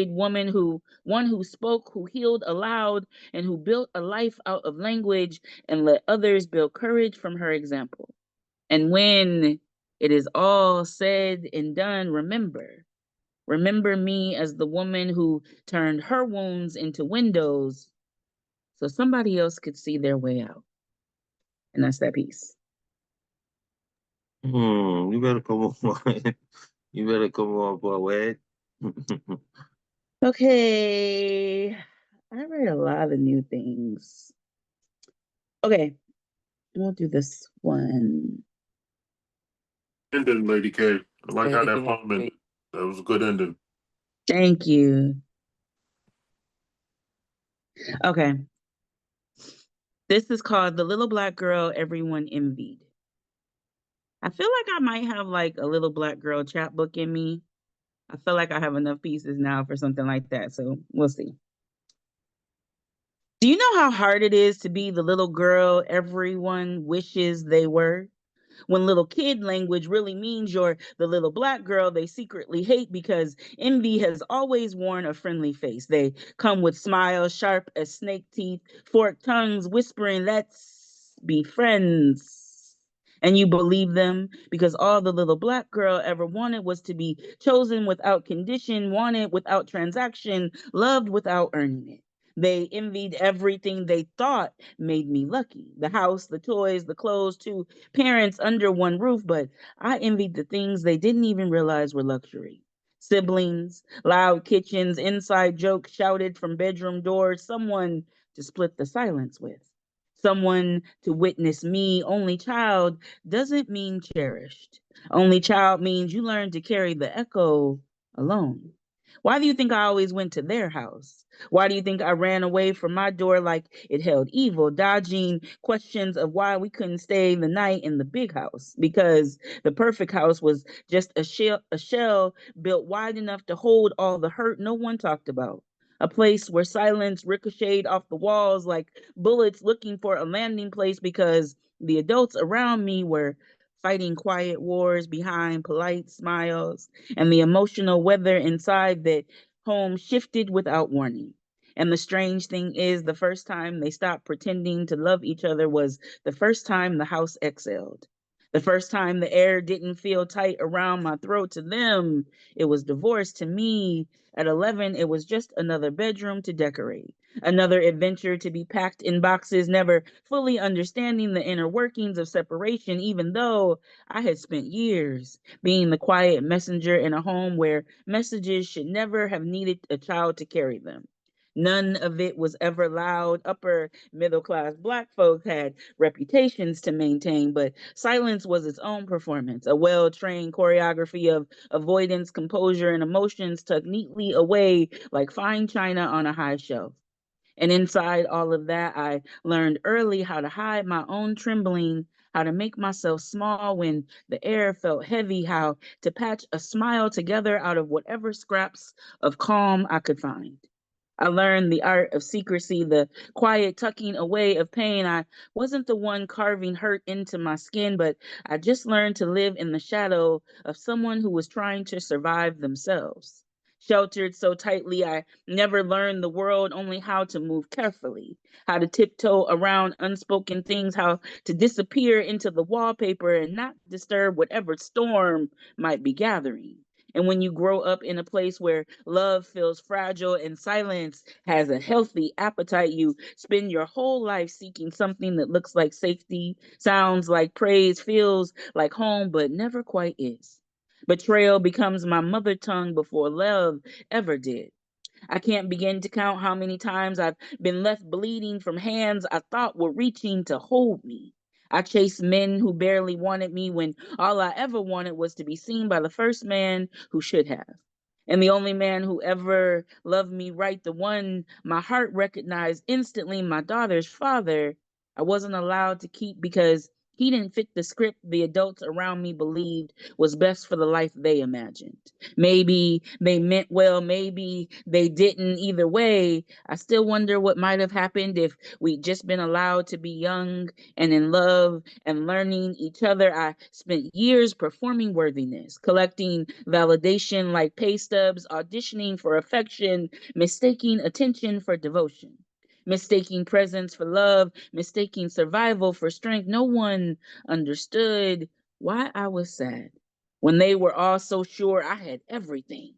woman, one who spoke, who healed aloud, and who built a life out of language and let others build courage from her example. And when it is all said and done, remember me as the woman who turned her wounds into windows so somebody else could see their way out. And that's that piece. You better come on. You better come on, boy. Okay. I read a lot of new things. Okay, we'll do this one. Ending, Lady K. I like how that poem ended. That was a good ending. Thank you. Okay. This is called The Little Black Girl Everyone Envied. I feel like I might have like a little Black girl chapbook in me. I feel like I have enough pieces now for something like that, so we'll see. you know how hard it is to be the little girl everyone wishes they were? When little kid language really means you're the little black girl they secretly hate because envy has always worn a friendly face. They come with smiles sharp as snake teeth, forked tongues whispering, let's be friends. And you believe them because all the little black girl ever wanted was to be chosen without condition, wanted without transaction, loved without earning it. They envied everything they thought made me lucky, the house, the toys, the clothes, two parents under one roof, but I envied the things they didn't even realize were luxury. Siblings, loud kitchens, inside jokes shouted from bedroom doors, someone to split the silence with. Someone to witness me, only child, doesn't mean cherished. Only child means you learn to carry the echo alone. Why do you think I always went to their house? Why do you think I ran away from my door like it held evil, dodging questions of why we couldn't stay the night in the big house? Because the perfect house was just a shell built wide enough to hold all the hurt no one talked about. A place where silence ricocheted off the walls like bullets looking for a landing place because the adults around me were fighting quiet wars behind polite smiles, and the emotional weather inside that home shifted without warning. And the strange thing is, the first time they stopped pretending to love each other was the first time the house exhaled. The first time the air didn't feel tight around my throat. To them, it was divorce. To me, at 11, it was just another bedroom to decorate, another adventure to be packed in boxes, never fully understanding the inner workings of separation, even though I had spent years being the quiet messenger in a home where messages should never have needed a child to carry them. None of it was ever loud. Upper middle class black folks had reputations to maintain, but silence was its own performance, a well trained choreography of avoidance, composure, and emotions tucked neatly away like fine china on a high shelf. And inside all of that, I learned early how to hide my own trembling, how to make myself small when the air felt heavy, how to patch a smile together out of whatever scraps of calm I could find. I learned the art of secrecy, the quiet tucking away of pain. I wasn't the one carving hurt into my skin, but I just learned to live in the shadow of someone who was trying to survive themselves. Sheltered so tightly, I never learned the world, only how to move carefully, how to tiptoe around unspoken things, how to disappear into the wallpaper and not disturb whatever storm might be gathering. And when you grow up in a place where love feels fragile and silence has a healthy appetite, you spend your whole life seeking something that looks like safety, sounds like praise, feels like home, but never quite is. Betrayal becomes my mother tongue before love ever did. I can't begin to count how many times I've been left bleeding from hands I thought were reaching to hold me. I chased men who barely wanted me when all I ever wanted was to be seen by the first man who should have. And the only man who ever loved me right, the one my heart recognized instantly, my daughter's father, I wasn't allowed to keep because he didn't fit the script the adults around me believed was best for the life they imagined. Maybe they meant well, maybe they didn't. Either way, I still wonder what might have happened if we'd just been allowed to be young and in love and learning each other. I spent years performing worthiness, collecting validation like pay stubs, auditioning for affection, mistaking attention for devotion. Mistaking presence for love, mistaking survival for strength. No one understood why I was sad when they were all so sure I had everything.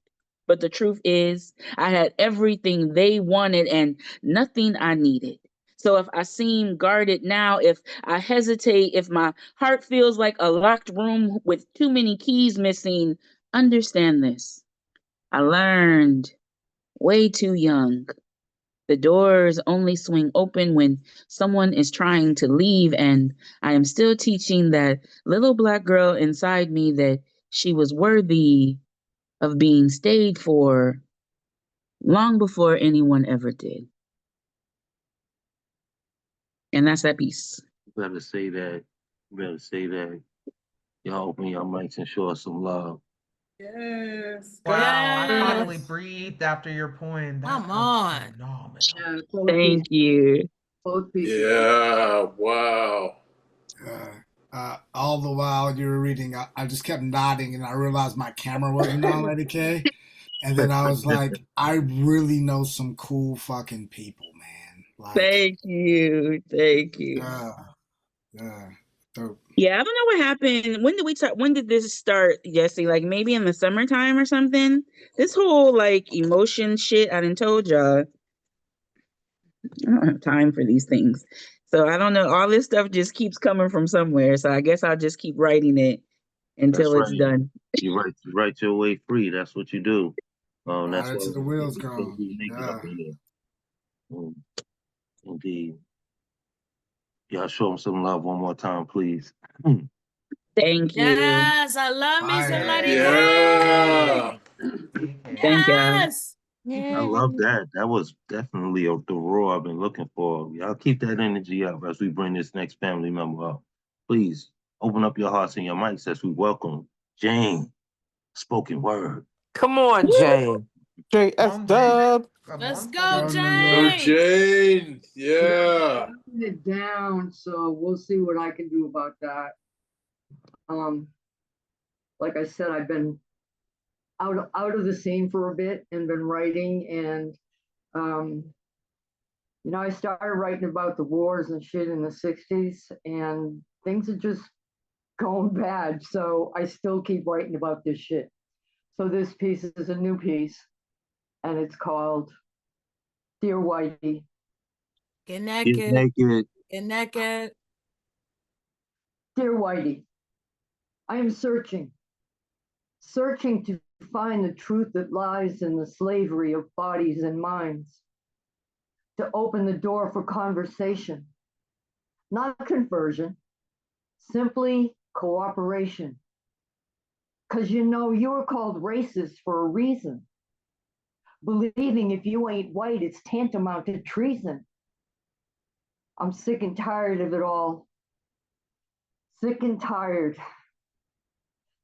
But the truth is, I had everything they wanted and nothing I needed. So if I seem guarded now, if I hesitate, if my heart feels like a locked room with too many keys missing, understand this. I learned way too young. The doors only swing open when someone is trying to leave, and I am still teaching that little black girl inside me that she was worthy of being stayed for long before anyone ever did. And that's that piece. You better say that. You better say that. Y'all open your mics and show us some love. Yes. Wow, I finally Yes. breathed after your poem. That Come was on. phenomenal. Yeah, both Thank pieces. you. Both pieces. Yeah, wow. All the while you were reading, I just kept nodding, and I realized my camera wasn't on, Lady K. And then I was like, I really know some cool fucking people, man. Like, Thank you. Thank you. yeah, dope. Yeah, I don't know what happened. When did we start? When did this start, Jesse? Like maybe in the summertime or something? This whole like emotion shit, I done told y'all. I don't have time for these things. So I don't know. All this stuff just keeps coming from somewhere. So I guess I'll just keep writing it That's until right. it's done. You write your way free. That's what you do. That's Right why into the wheels we say gone. we make it up Yeah. in here. Indeed. Y'all show them some love one more time, please. Thank you. Yes, I love me some Fire. Lady Yeah. K. Thank y'all. Yes. I love that. That was definitely the roar I've been looking for. Y'all keep that energy up as we bring this next family member up. Please open up your hearts and your mics as we welcome Jane, spoken word. Come on, Woo! Jane. Come JS on, Jane. Dub. Come Let's on, go, Go spoken New word. Go York. Jane. Jane. Yeah, Yeah. writing it down, so we'll see what I can do about that. Like I said, I've been out of the scene for a bit and been writing, and I started writing about the wars and shit in the 60s, and things are just going bad. So I still keep writing about this shit. So this piece is a new piece, and it's called Dear Whitey. Get Get naked. naked. Get naked. Dear Whitey, I am searching to find the truth that lies in the slavery of bodies and minds, to open the door for conversation, not conversion, simply cooperation. Because you were called racist for a reason. Believing if you ain't white, it's tantamount to treason. I'm sick and tired of it all. Sick and tired.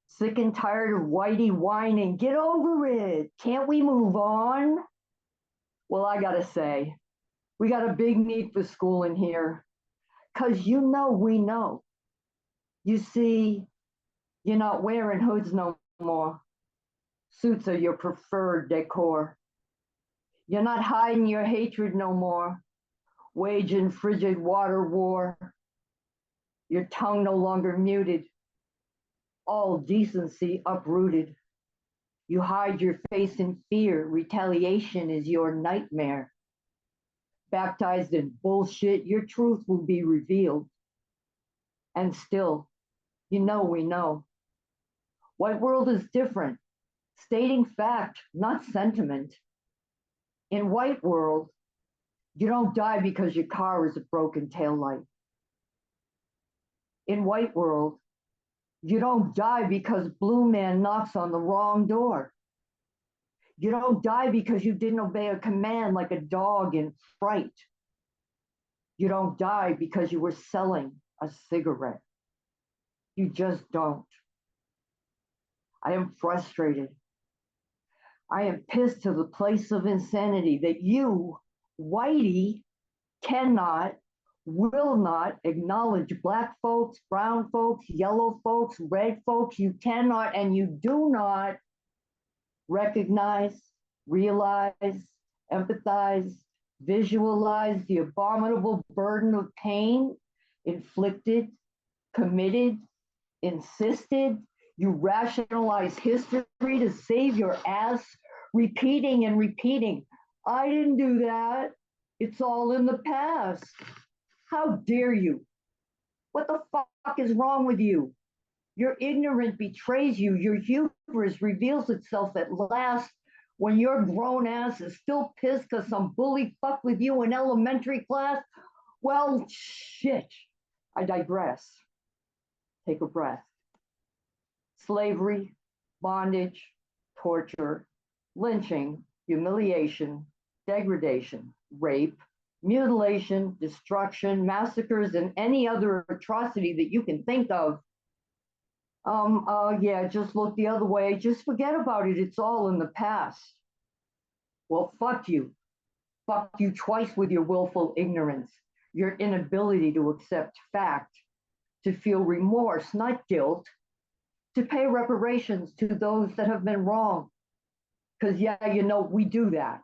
Sick and tired of whitey whining. Get over it. Can't we move on? Well, I gotta say, we got a big need for schooling here. Because we know. You see, you're not wearing hoods no more. Suits are your preferred decor. You're not hiding your hatred no more, waging frigid water war. Your tongue no longer muted, all decency uprooted. You hide your face in fear. Retaliation is your nightmare. Baptized in bullshit, your truth will be revealed. And still, we know. White world is different, stating fact, not sentiment. In white world, you don't die because your car is a broken taillight. In white world, you don't die because Blue Man knocks on the wrong door. You don't die because you didn't obey a command like a dog in fright. You don't die because you were selling a cigarette. You just don't. I am frustrated. I am pissed to the place of insanity that you, Whitey, cannot, will not acknowledge Black folks, brown folks, yellow folks, red folks. You cannot and you do not recognize, realize, empathize, visualize the abominable burden of pain inflicted, committed, insisted. You rationalize history to save your ass, repeating and repeating. I didn't do that. It's all in the past. How dare you? What the fuck is wrong with you? Your ignorance betrays you. Your hubris reveals itself at last when your grown ass is still pissed because some bully fucked with you in elementary class. Well, shit. I digress. Take a breath. Slavery, bondage, torture, lynching, humiliation, degradation, rape, mutilation, destruction, massacres, and any other atrocity that you can think of Yeah, just look the other way. Just forget about it. It's all in the past. Well, fuck you. Fuck you twice with your willful ignorance, your inability to accept fact, to feel remorse, not guilt, to pay reparations to those that have been wrong. Because, yeah, you know, we do that.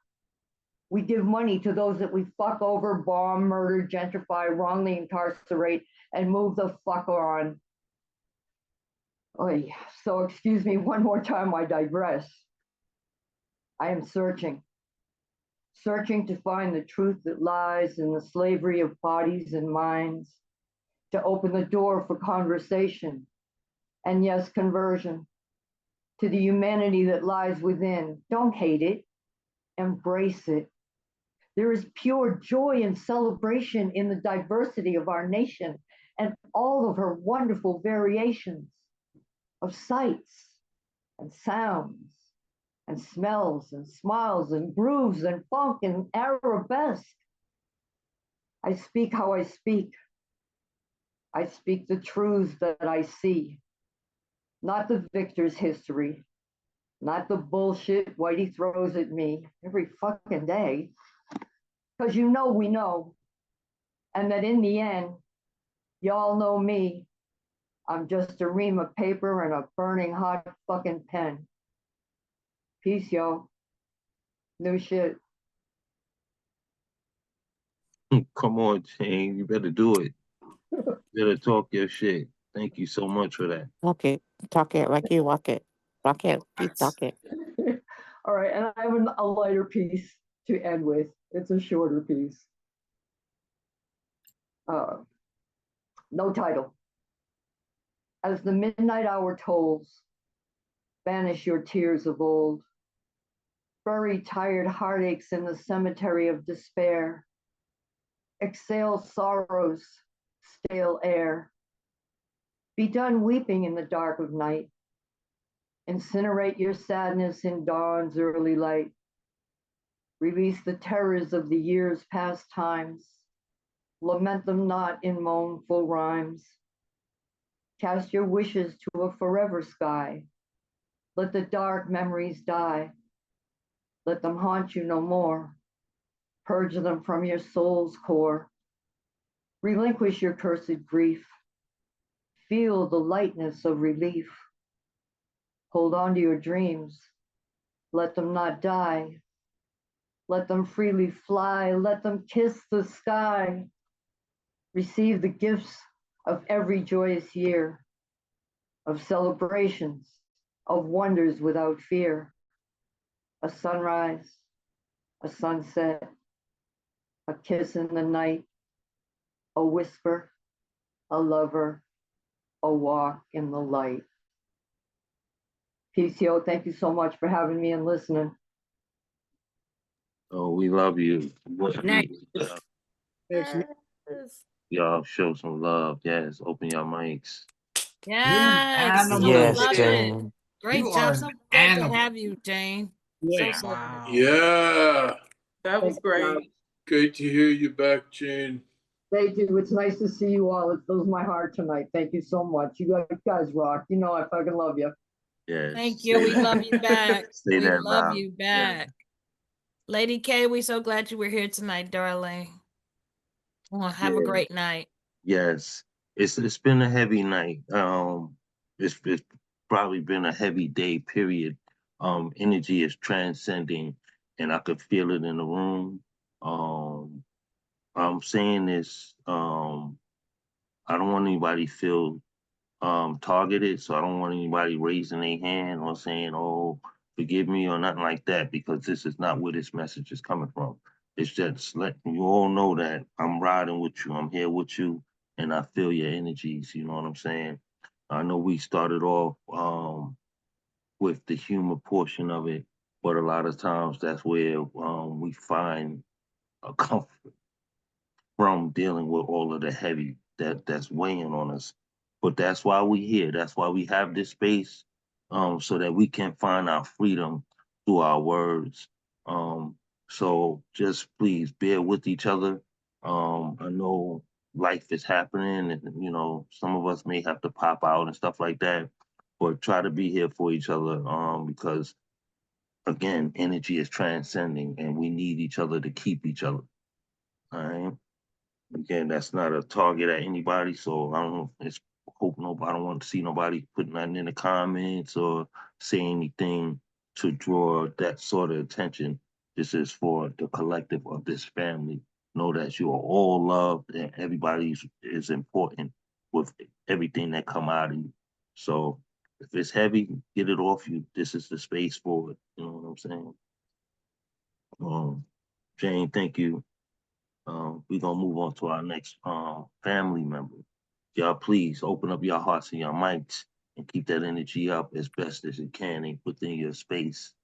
We give money to those that we fuck over, bomb, murder, gentrify, wrongly incarcerate, and move the fuck on. Oh, yeah. So, excuse me one more time, I digress. I am searching to find the truth that lies in the slavery of bodies and minds, to open the door for conversation and, yes, conversion to the humanity that lies within. Don't hate it, embrace it. There is pure joy and celebration in the diversity of our nation and all of her wonderful variations of sights and sounds and smells and smiles and grooves and funk and arabesque. I speak how I speak. I speak the truths that I see, not the victor's history, not the bullshit Whitey throws at me every fucking day. Because you know we know, and that in the end, y'all know me. I'm just a ream of paper and a burning hot fucking pen. Peace, yo. New shit. Come on, Jane. You better do it. You better talk your shit. Thank you so much for that. Walk it. Talk it like you walk it. Walk it. Keep talk it. All right, and I have a lighter piece to end with. It's a shorter piece. No title. As the midnight hour tolls, banish your tears of old. Bury tired heartaches in the cemetery of despair. Exhale sorrow's stale air. Be done weeping in the dark of night. Incinerate your sadness in dawn's early light. Release the terrors of the year's past times. Lament them not in mournful rhymes. Cast your wishes to a forever sky. Let the dark memories die. Let them haunt you no more. Purge them from your soul's core. Relinquish your cursed grief. Feel the lightness of relief. Hold on to your dreams. Let them not die. Let them freely fly. Let them kiss the sky. Receive the gifts of every joyous year, of celebrations, of wonders without fear. A sunrise, a sunset, a kiss in the night, a whisper, a lover, a walk in the light. PCO, thank you so much for having me and listening. Oh, we love you. Nice. Yes. Y'all show some love. Yes, open your mics. Yes. Animal. Yes, Love it. Jane. Great You are job. an So great to animal. have you, Jane. Yeah. So Wow. Yeah, That was great. great to hear you back, Jane. Thank you. It's nice to see you all. It fills my heart tonight. Thank you so much. You guys rock. You know I fucking love you. Yes. thank you. We love you back. Say We that love loud. you back. Lady K, we so glad you were here tonight, darling. Well, have a Yeah. great night. Yes. It's been a heavy night. It's probably been a heavy day, period. Energy is transcending and I could feel it in the room. I'm saying this, I don't want anybody feel targeted, so I don't want anybody raising their hand or saying, "Oh, forgive me" or nothing like that, because this is not where this message is coming from. It's just letting you all know that I'm riding with you, I'm here with you, and I feel your energies. You know what I'm saying? I know we started off with the humor portion of it, but a lot of times that's where we find a comfort from dealing with all of the heavy that's weighing on us. But that's why we here. That's why we have this space, so that we can find our freedom through our words. So just please bear with each other. I know life is happening, and some of us may have to pop out and stuff like that. but try to be here for each other. Because again, energy is transcending, and we need each other to keep each other. All right. Again, that's not a target at anybody, so I don't hope nobody. I don't want to see nobody put nothing in the comments or say anything to draw that sort of attention. This is for the collective of this family. Know that you are all loved and everybody is important with everything that come out of you. So if it's heavy, get it off you. This is the space for it. You know what I'm saying? Jane, thank you. We're gonna move on to our next family member. Y'all please open up your hearts and your mics and keep that energy up as best as you can and within your space.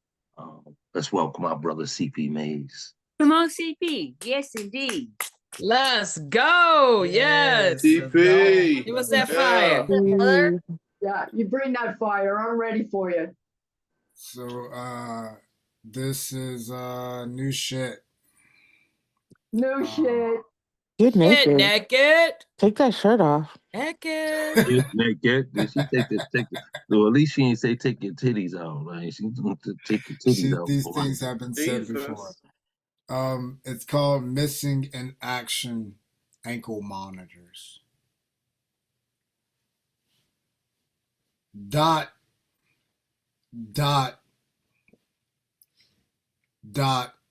Let's welcome our brother CP Mays. Come on, CP. Yes, indeed. Let's go. Yes. CP. Give us that fire. Yeah, you bring that fire. I'm ready for you. So, this is new shit. No shit. Get naked. Naked. Take that shirt off. Naked. Naked. Did she take the? Well, at least she ain't say take your titties out, right? She going to take your titties out. These things have been said before. It's called Missing in Action Ankle Monitors. Dot.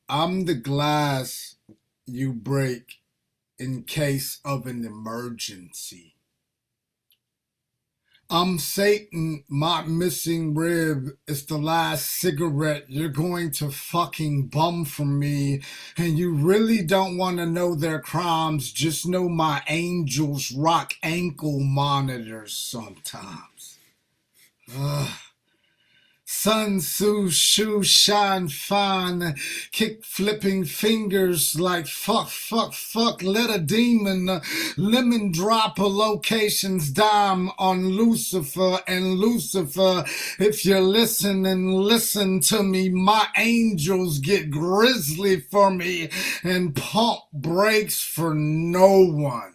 I'm the glass you break in case of an emergency. I'm Satan, my missing rib is the last cigarette you're going to fucking bum from me, and you really don't want to know their crimes, just know my angels rock ankle monitors sometimes. Ugh. Sun Tzu shoe shine fine, kick flipping fingers like fuck, let a demon, lemon drop a location's dime on Lucifer, and Lucifer, if you're listening, listen to me, my angels get grisly for me and pump brakes for no one.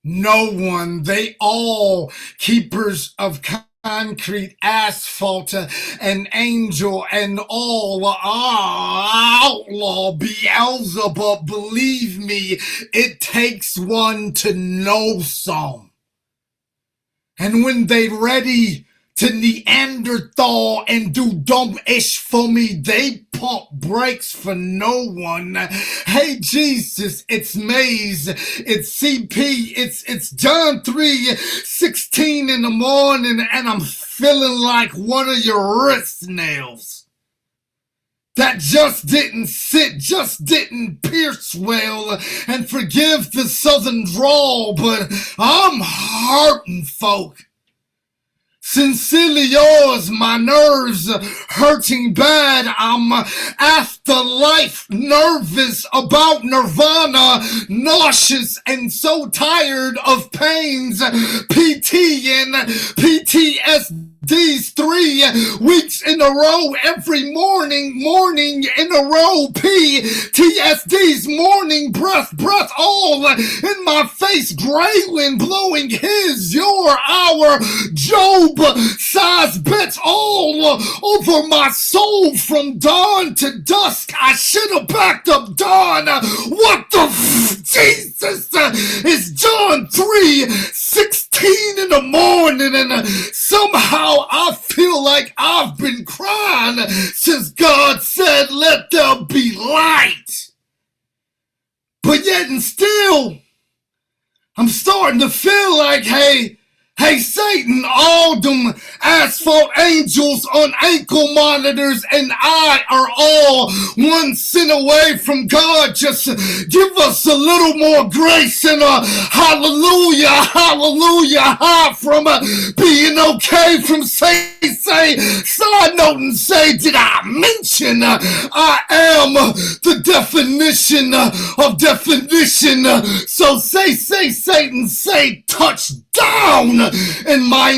No one, they all keepers of concrete, asphalt, an angel, and all outlaw Beelzebub. Believe me, it takes one to know some. And when they ready to Neanderthal and do dumb-ish for me, they pump brakes for no one. Hey Jesus, it's Maze, it's CP, it's John 3:16 in the morning, and I'm feeling like one of your wrist nails. That just didn't sit, just didn't pierce well, and forgive the southern drawl, but I'm hurting, folk. Sincerely yours, my nerves hurting bad. I'm afterlife nervous about nirvana, nauseous and so tired of pains. PT and PTSD's 3 weeks in a row, every morning in a row. PTSD's morning breath all in my face. Gray wind blowing his, your, our, Job size bets all over my soul from dawn to dusk. I should have backed up dawn. What the Jesus? It's John 3:16 in the morning, and somehow I feel like I've been crying since God said, let there be light. But yet and still, I'm starting to feel like, hey, Satan, all them asphalt angels on ankle monitors and I are all one sin away from God. Just give us a little more grace and a hallelujah high from being okay from say. Side note and say, did I mention I am the definition of definition? So say, Satan, say, touchdown in my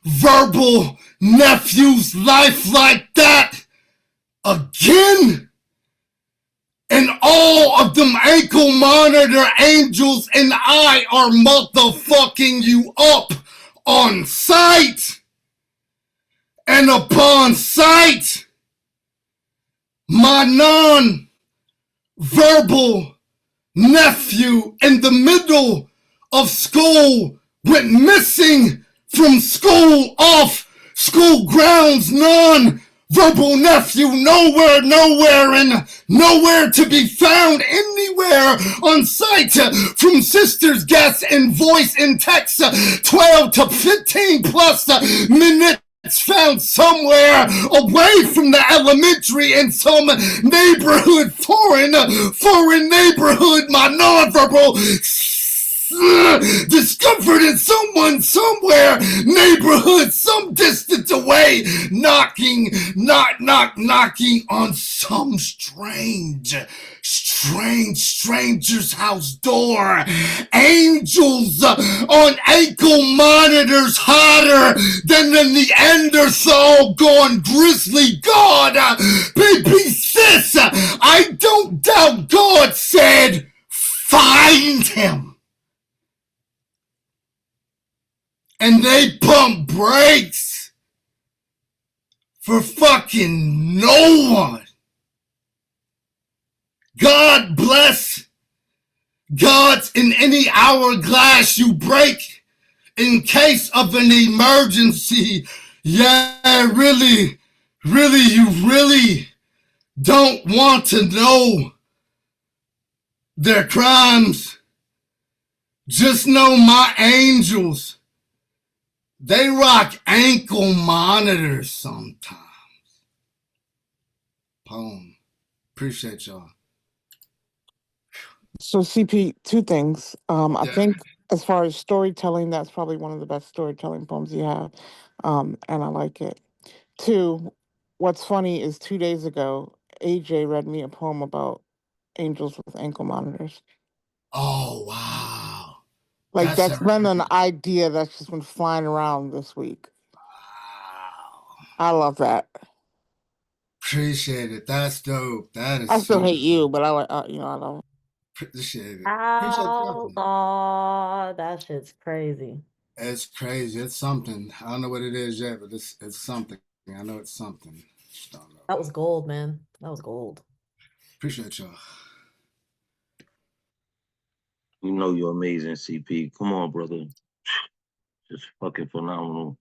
non-verbal nephew's life like that again. And all of them ankle monitor angels and I are motherfucking you up on sight and upon sight, my non-verbal nephew in the middle of school went missing from school off school grounds. Non-verbal nephew nowhere and nowhere to be found anywhere on site. From sisters guess and voice and text, 12 to 15 plus minutes found somewhere away from the elementary in some neighborhood, foreign neighborhood. My nonverbal discovered in someone somewhere neighborhood some distance away, knocking on some stranger's house door. Angels on ankle monitors, hotter than the Neanderthal gone grizzly. God, baby sis, I don't doubt God said find him. And they pump brakes for fucking no one. God bless God's in any hourglass you break in case of an emergency. Yeah, really, you really don't want to know their crimes. Just know my angels, they rock ankle monitors sometimes. Poem. Appreciate y'all. So CP, two things. I think as far as storytelling, that's probably one of the best storytelling poems you have. And I like it. Two, what's funny is 2 days ago, AJ read me a poem about angels with ankle monitors. Oh, wow. Like that's been an idea that's just been flying around this week. Wow. I love that. Appreciate it. That's dope. That is. I still hate you, but I like, I love it. Appreciate it. Oh God, that shit's crazy. It's crazy. It's something. I don't know what it is yet, but it's something. I know it's something. That was gold, man. That was gold. Appreciate y'all. You know you're amazing, CP. Come on, brother. Just fucking phenomenal.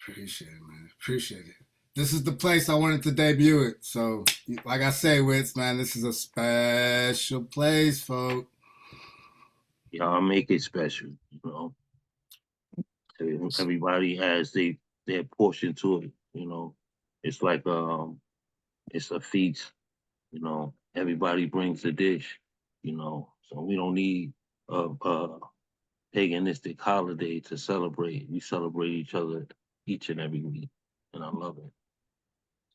Appreciate it, man. Appreciate it. This is the place I wanted to debut it. So, like I say, Wits, man, this is a special place, folks. Y'all make it special, you know. Everybody has their portion to it, you know. It's like it's a feast, you know. Everybody brings a dish, you know. So we don't need a paganistic holiday to celebrate. We celebrate each other each and every week, and I love it.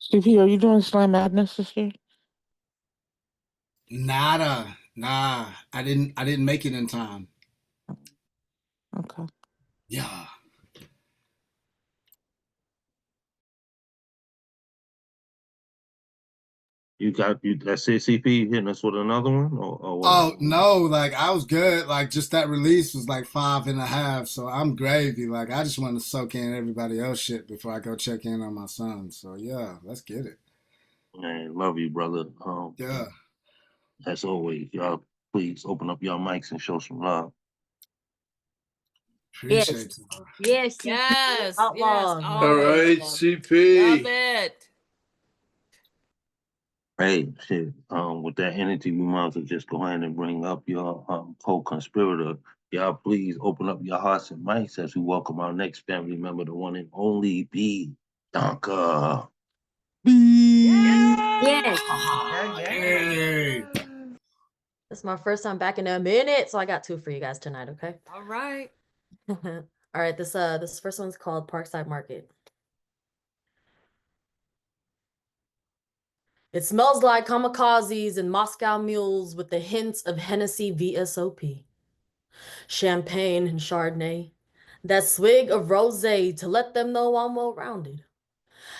CP, are you doing Slam Madness this year? Nada. Nah. I didn't make it in time. Okay. Yeah. That's it, CP, hitting us with another one? Or what? Oh no, like I was good. Like just that release was like 5.5, so I'm gravy. Like I just want to soak in everybody else shit before I go check in on my son. So yeah, let's get it. Man, love you, brother. Yeah. As always, y'all please open up y'all mics and show some love. Appreciate you. Yes. Yes. Outlaw. All right, CP. Love it. Hey, shit. With that energy, we might as well just go ahead and bring up your co-conspirator. Y'all please open up your hearts and minds as we welcome our next family member, the one and only B. Donka. Yes. Hey. This is my first time back in a minute, so I got two for you guys tonight, okay? All right. All right, this first one's called Parkside Market. It smells like kamikazes and Moscow mules with the hints of Hennessy VSOP. Champagne and Chardonnay. That swig of rosé to let them know I'm well-rounded.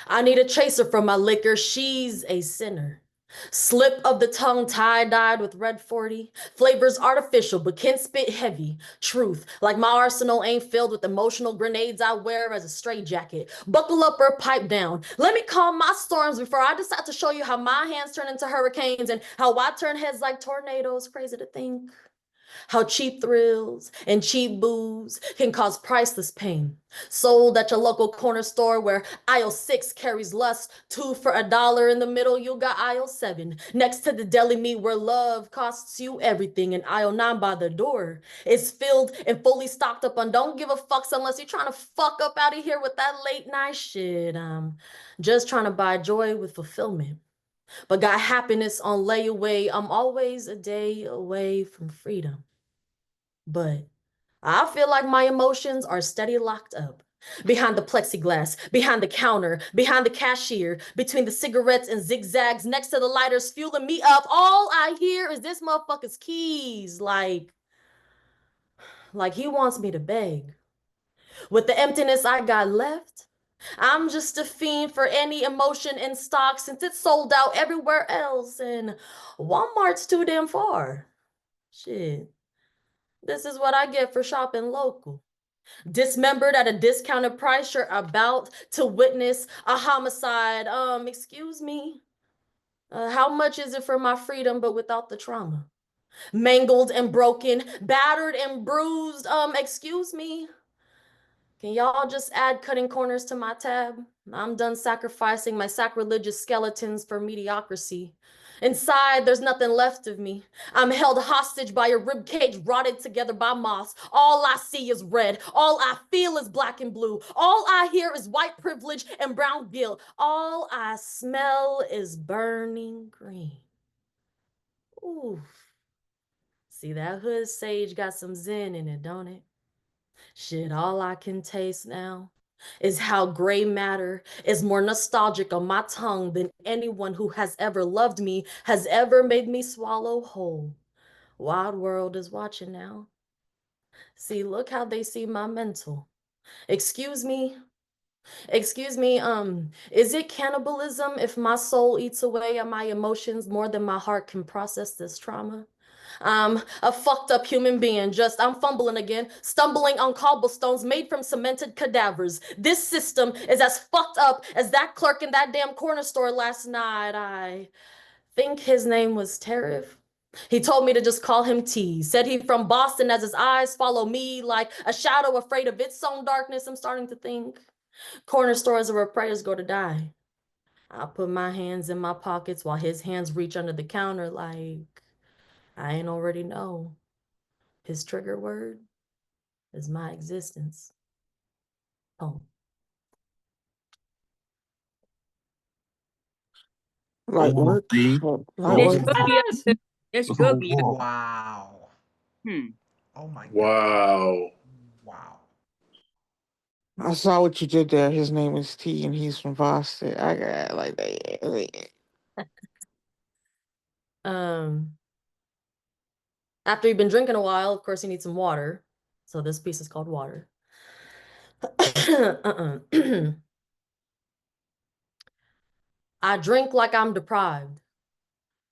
I need a chaser from my liquor. She's a sinner. Slip of the tongue tie-dyed with red 40. Flavors artificial, but can spit heavy. Truth, like my arsenal ain't filled with emotional grenades I wear as a straitjacket. Buckle up or pipe down. Let me calm my storms before I decide to show you how my hands turn into hurricanes and how I turn heads like tornadoes. Crazy to think. How cheap thrills and cheap booze can cause priceless pain. Sold at your local corner store where aisle 6 carries lust. 2 for $1 in the middle, you got aisle 7. Next to the deli meat where love costs you everything. And aisle 9 by the door is filled and fully stocked up on don't give a fucks unless you're trying to fuck up out of here with that late night shit. I'm just trying to buy joy with fulfillment. But got happiness on layaway. I'm always a day away from freedom. But I feel like my emotions are steady locked up. Behind the plexiglass, behind the counter, behind the cashier, between the cigarettes and zigzags, next to the lighters fueling me up. All I hear is this motherfucker's keys. Like he wants me to beg. With the emptiness I got left, I'm just a fiend for any emotion in stock since it's sold out everywhere else. And Walmart's too damn far. Shit. This is what I get for shopping local. Dismembered at a discounted price, you're about to witness a homicide. Excuse me. How much is it for my freedom, but without the trauma? Mangled and broken, battered and bruised. Excuse me. Can y'all just add cutting corners to my tab? I'm done sacrificing my sacrilegious skeletons for mediocrity. Inside, there's nothing left of me. I'm held hostage by a ribcage rotted together by moss. All I see is red. All I feel is black and blue. All I hear is white privilege and brown guilt. All I smell is burning green. Ooh. See, that hood sage got some zen in it, don't it? Shit, all I can taste now is how gray matter is more nostalgic on my tongue than anyone who has ever loved me has ever made me swallow whole. Wide world is watching now. See, look how they see my mental. Excuse me, is it cannibalism if my soul eats away at my emotions more than my heart can process this trauma? I'm a fucked up human being, I'm fumbling again, stumbling on cobblestones made from cemented cadavers. This system is as fucked up as that clerk in that damn corner store last night. I think his name was Tariff. He told me to just call him T. Said he from Boston as his eyes follow me like a shadow afraid of its own darkness. I'm starting to think corner stores are where prayers go to die. I put my hands in my pockets while his hands reach under the counter like I ain't already know. His trigger word is my existence. Home. Light work. See? Light Let's work. go, Beyonce. Let's go, Beyonce. Wow. Oh my God. Wow. Wow. I saw what you did there. His name is T, and he's from Boston. I got like that. After you've been drinking a while, of course, you need some water. So this piece is called Water. I drink like I'm deprived.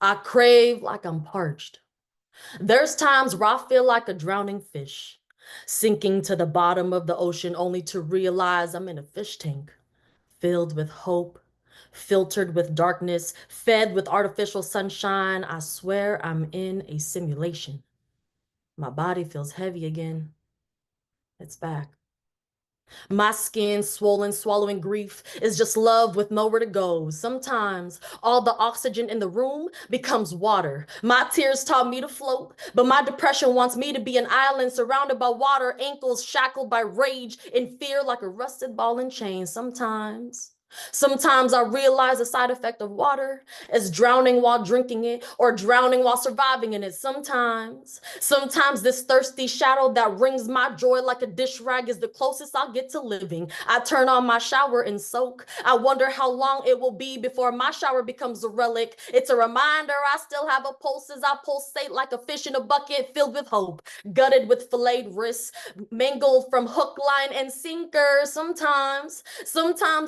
I crave like I'm parched. There's times where I feel like a drowning fish, sinking to the bottom of the ocean only to realize I'm in a fish tank, filled with hope, filtered with darkness, fed with artificial sunshine. I swear I'm in a simulation. My body feels heavy again. It's back. My skin swollen, swallowing grief is just love with nowhere to go. Sometimes all the oxygen in the room becomes water. My tears taught me to float, but my depression wants me to be an island surrounded by water, ankles shackled by rage and fear like a rusted ball and chain. Sometimes I realize the side effect of water is drowning while drinking it or drowning while surviving in it. Sometimes this thirsty shadow that wrings my joy like a dish rag is the closest I'll get to living. I turn on my shower and soak. I wonder how long it will be before my shower becomes a relic. It's a reminder I still have a pulse as I pulsate like a fish in a bucket filled with hope, gutted with filleted wrists, mangled from hook, line, and sinker. Sometimes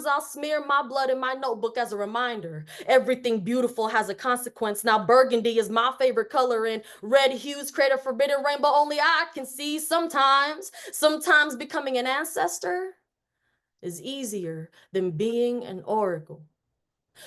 I'll smear smear my blood in my notebook as a reminder. Everything beautiful has a consequence. Now burgundy is my favorite color, and red hues create a forbidden rainbow only I can see sometimes. Sometimes becoming an ancestor is easier than being an oracle.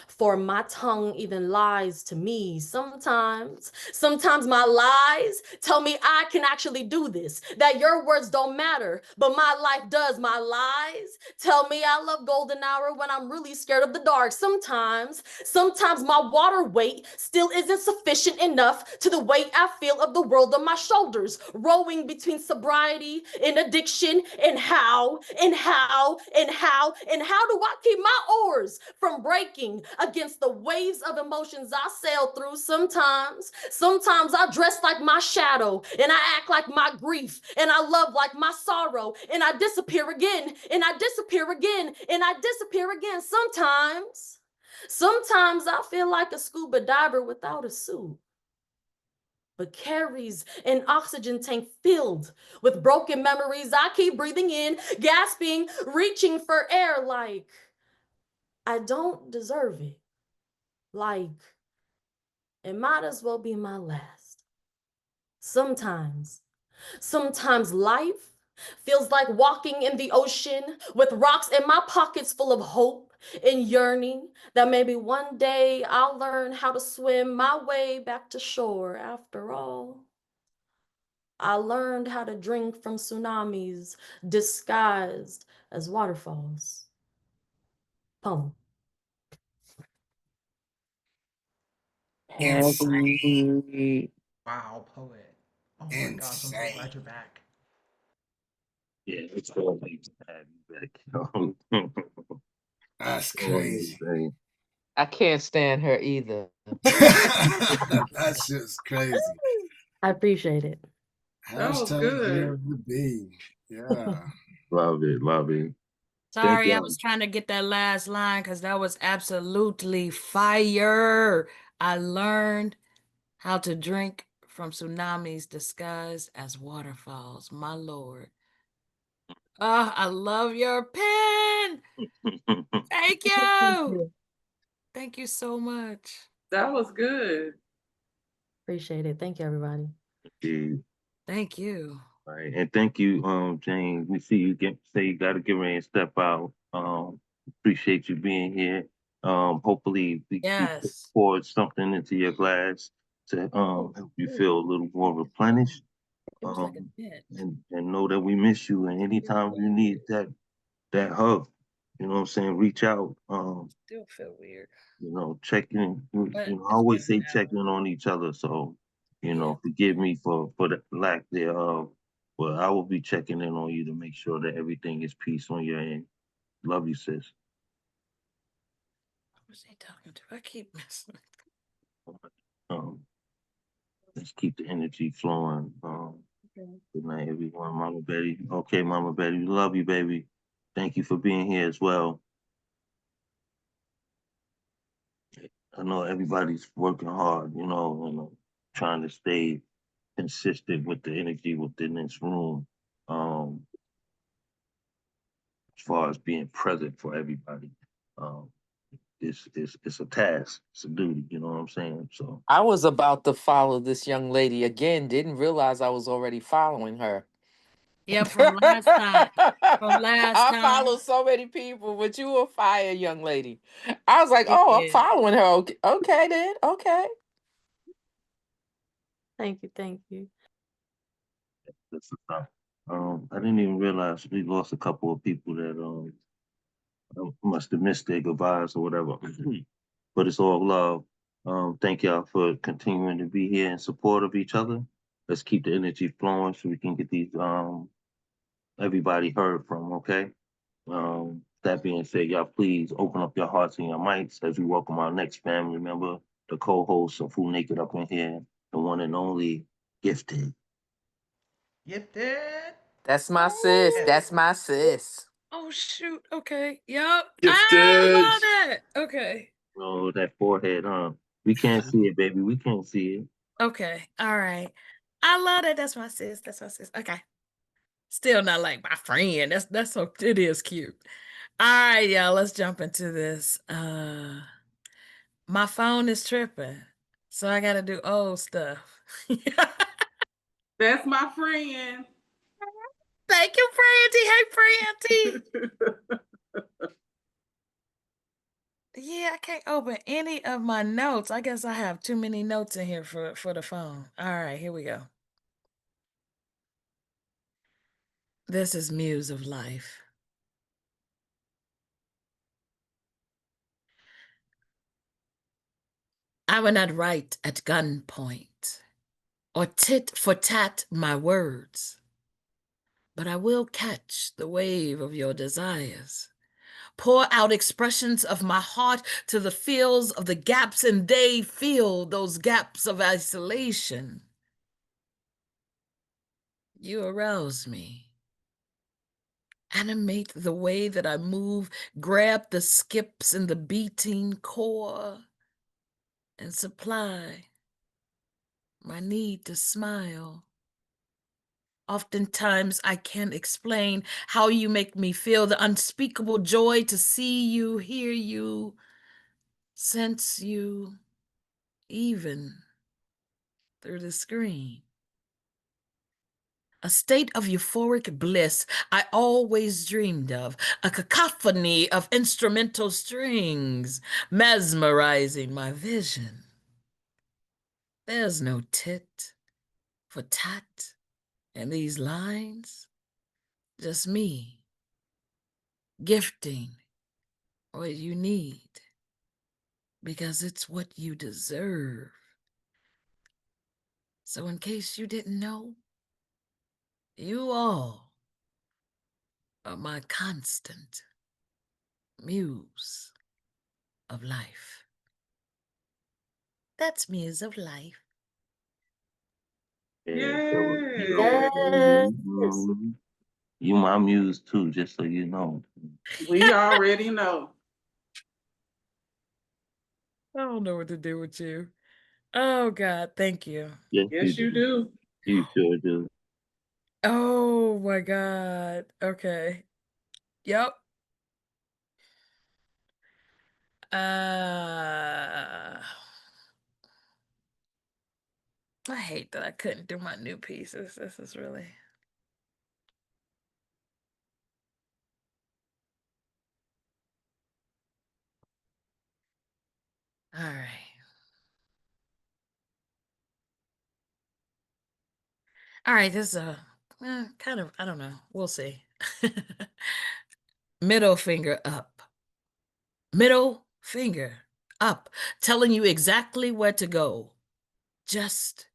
For my tongue even lies to me sometimes. Sometimes my lies tell me I can actually do this, that your words don't matter, but my life does. My lies tell me I love golden hour when I'm really scared of the dark. Sometimes my water weight still isn't sufficient enough to the weight I feel of the world on my shoulders, rowing between sobriety and addiction, and how do I keep my oars from breaking against the waves of emotions I sail through? Sometimes I dress like my shadow, and I act like my grief, and I love like my sorrow, and I disappear again, and I disappear again, and I disappear again. Sometimes I feel like a scuba diver without a suit, but carries an oxygen tank filled with broken memories I keep breathing in, gasping, reaching for air like I don't deserve it. Like it might as well be my last. Sometimes life feels like walking in the ocean with rocks in my pockets full of hope and yearning that maybe one day I'll learn how to swim my way back to shore. After all, I learned how to drink from tsunamis disguised as waterfalls. Poem. Heavy. Wow, poet. Oh my gosh, I'm so glad Insane. you're back. Yeah, it's always bad back. That's Always crazy. bad. I can't stand her either. That's just crazy. I appreciate it. That was Hashtag good. give the beat. Yeah. Love it, love it. Thank Sorry, I you. was trying to get that last line because that was absolutely fire. I learned how to drink from tsunamis disguised as waterfalls. My Lord. Oh, I love your pen. Thank you. Thank you so much. That was good. Appreciate it. Thank you, everybody. Yeah. Thank you. All right, and thank you, Jane. We see you say you got to get ready and step out. Appreciate you being here. Hopefully we Yes. poured something into your glass to help you feel a little more replenished. It was like a dent. And know that we miss you. And anytime you need that hug, you know what I'm saying, reach out. Still feel weird. Check in. But I it's always better say now. check in on each other. So, Yeah. forgive me for the lack thereof. But I will be checking in on you to make sure that everything is peace on your end. Love you, sis. What was he talking to? I keep missing. Um, let's keep the energy flowing. Okay. Good night, everyone. Mama Betty. Okay, Mama Betty. We love you, baby. Thank you for being here as well. I know everybody's working hard, and trying to stay consistent with the energy within this room. As far as being present for everybody. Um, it's a task, it's a duty, you know what I'm saying? So I was about to follow this young lady again, didn't realize I was already following her. Yeah, from last time. From last I time. follow so many people, but you a fire young lady. I was like, Thank oh, I'm you. following her. Okay, okay then. Okay. Thank you. Thank you. that's the stuff. I didn't even realize we lost a couple of people that must have missed their goodbyes or whatever. But it's all love. Thank y'all for continuing to be here in support of each other. Let's keep the energy flowing so we can get these everybody heard from, okay? That being said, y'all please open up your hearts and your mics as we welcome our next family member, the co-host of Food Naked up in here, the one and only Gifted. Gifted. That's my sis. Yes. That's my sis. Oh shoot. Okay. Yep. I Gifted. love it. Okay. Oh, that forehead, huh? We can't see it, baby. We can't see it. Okay. All right. I love it. That's my sis. That's my sis. Okay. Still not like my friend. That's so it is cute. All right, y'all, let's jump into this. My phone is tripping, so I gotta do old stuff. That's my friend. Thank you, Francie. Hey, Francie. Yeah, I can't open any of my notes. I guess I have too many notes in here for the phone. All right, here we go. This is Muse of Life. I will not write at gunpoint or tit for tat my words, but I will catch the wave of your desires. Pour out expressions of my heart to the feels of the gaps, and they feel those gaps of isolation. You arouse me. Animate the way that I move, grab the skips in the beating core, and supply my need to smile. Oftentimes I can't explain how you make me feel the unspeakable joy to see you, hear you, sense you, even through the screen. A state of euphoric bliss I always dreamed of, a cacophony of instrumental strings mesmerizing my vision. There's no tit for tat in these lines, just me gifting what you need because it's what you deserve. So in case you didn't know, you all are my constant muse of life. That's Muse of Life. Yeah, so you Yes. know, you my muse too, just so you know. We already know. I don't know what to do with you. Oh, God, thank you. Yes, you do. You sure do. Oh, my God. Okay. Yep. I hate that I couldn't do my new pieces. This is really... All right. All right, this is a kind of, I don't know. We'll see. Middle finger up. Middle finger up, telling you exactly where to go. Just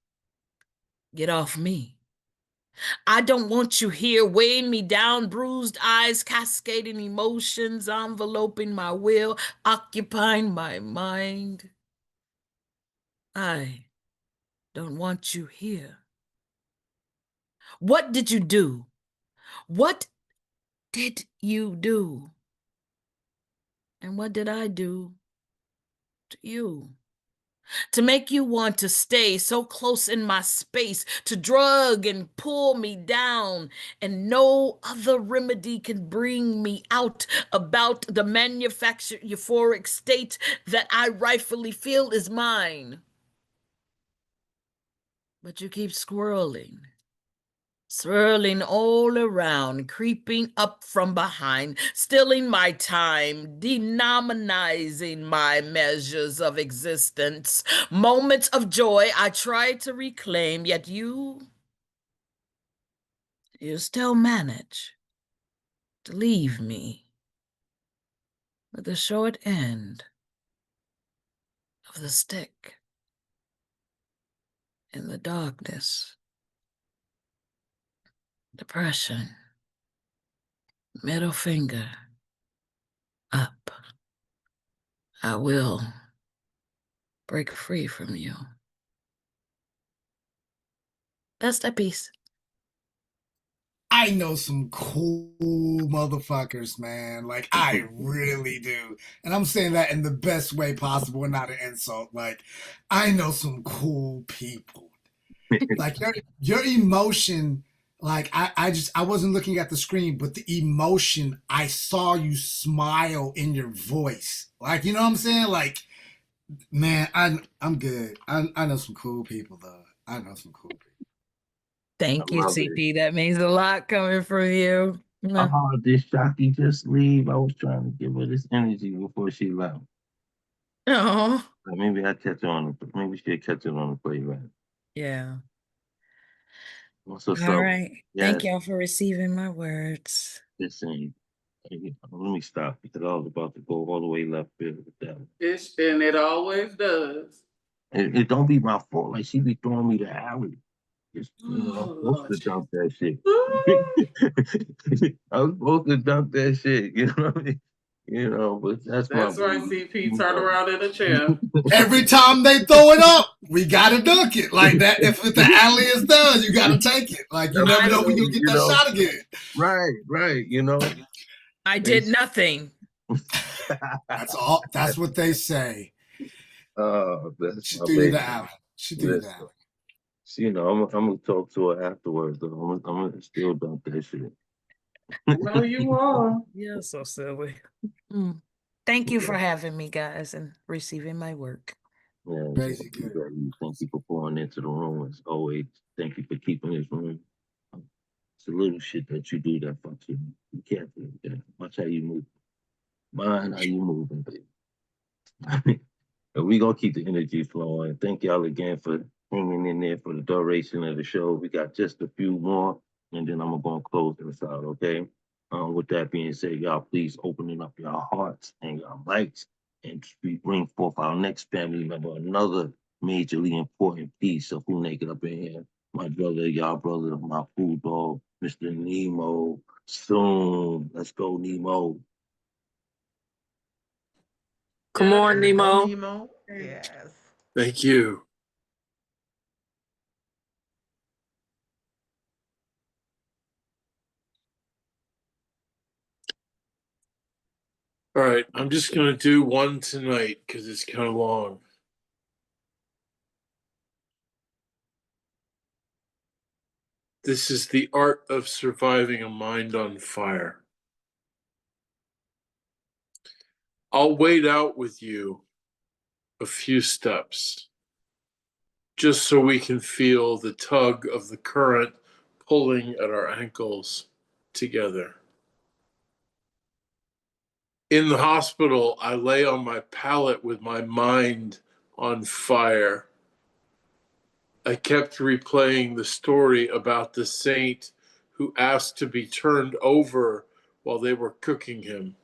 get off me. I don't want you here weighing me down, bruised eyes, cascading emotions, enveloping my will, occupying my mind. I don't want you here. What did you do? What did you do? And what did I do to you? To make you want to stay so close in my space, to drug and pull me down, and no other remedy can bring me out about the manufactured euphoric state that I rightfully feel is mine. But you keep swirling all around, creeping up from behind, stealing my time, denominizing my measures of existence. Moments of joy I try to reclaim, yet you still manage to leave me with the short end of the stick in the darkness. Depression. Middle finger up. I will break free from you. That's that piece. I know some cool motherfuckers, man. Like, I really do. And I'm saying that in the best way possible and not an insult. Like, I know some cool people. Like, your emotion, like I wasn't looking at the screen, but the emotion, I saw you smile in your voice. Like, you know what I'm saying? Like, man, I'm good. I know some cool people though. I know some cool people. Thank you, love it. CP. That means a lot coming from you. Oh, did Shocky just leave? I was trying to give her this energy before she left. Oh, Maybe I catch her on the, maybe she'll catch it on the playback. yeah. What's up? All right. Thank Yes, y'all for receiving my words. listen. Let me stop because I was about to go all the way left field with that. And it always does. It don't be my fault. Like she be throwing me the alley. Just, I'm Oh, supposed Lord. to dump that shit. I was supposed to dump that shit. You know what I mean? But that's my That's right, baby. CP. Turn around in a chair. Every time they throw it up, we gotta dunk it. Like that. If the alley is done, you gotta take it. Like you That's never what know I when you'll mean, get that shot again. right. I did nothing. That's all. That's what they say. Oh, that's She my threw you baby. the alley. She threw you the Listen, alley. I'm gonna talk to her afterwards. Though I'm gonna still dump that shit. No, you are. You're so silly. Thank you for having me, guys, and receiving my work. Yeah, Crazy good. thank you for pouring into the room as always. Thank you for keeping this room. It's a little shit that you do that fucks you. Be careful with that. Watch how you move. Mind how you moving, baby. But we gonna keep the energy flowing. Thank y'all again for hanging in there for the duration of the show. We got just a few more, and then I'm gonna close this out, okay? With that being said, y'all please opening up your hearts and your mics, and we bring forth our next family member, another majorly important piece of who naked up in here. My brother, y'all brother, my food dog, Mr. Nemo. Soon, let's go, Nemo. Come on, Nemo. Nemo. Yes. Thank you. All right, I'm just going to do one tonight because it's kind of long. This is the art of surviving a mind on fire. I'll wait out with you a few steps, just so we can feel the tug of the current pulling at our ankles together. In the hospital, I lay on my pallet with my mind on fire. I kept replaying the story about the saint who asked to be turned over while they were cooking him.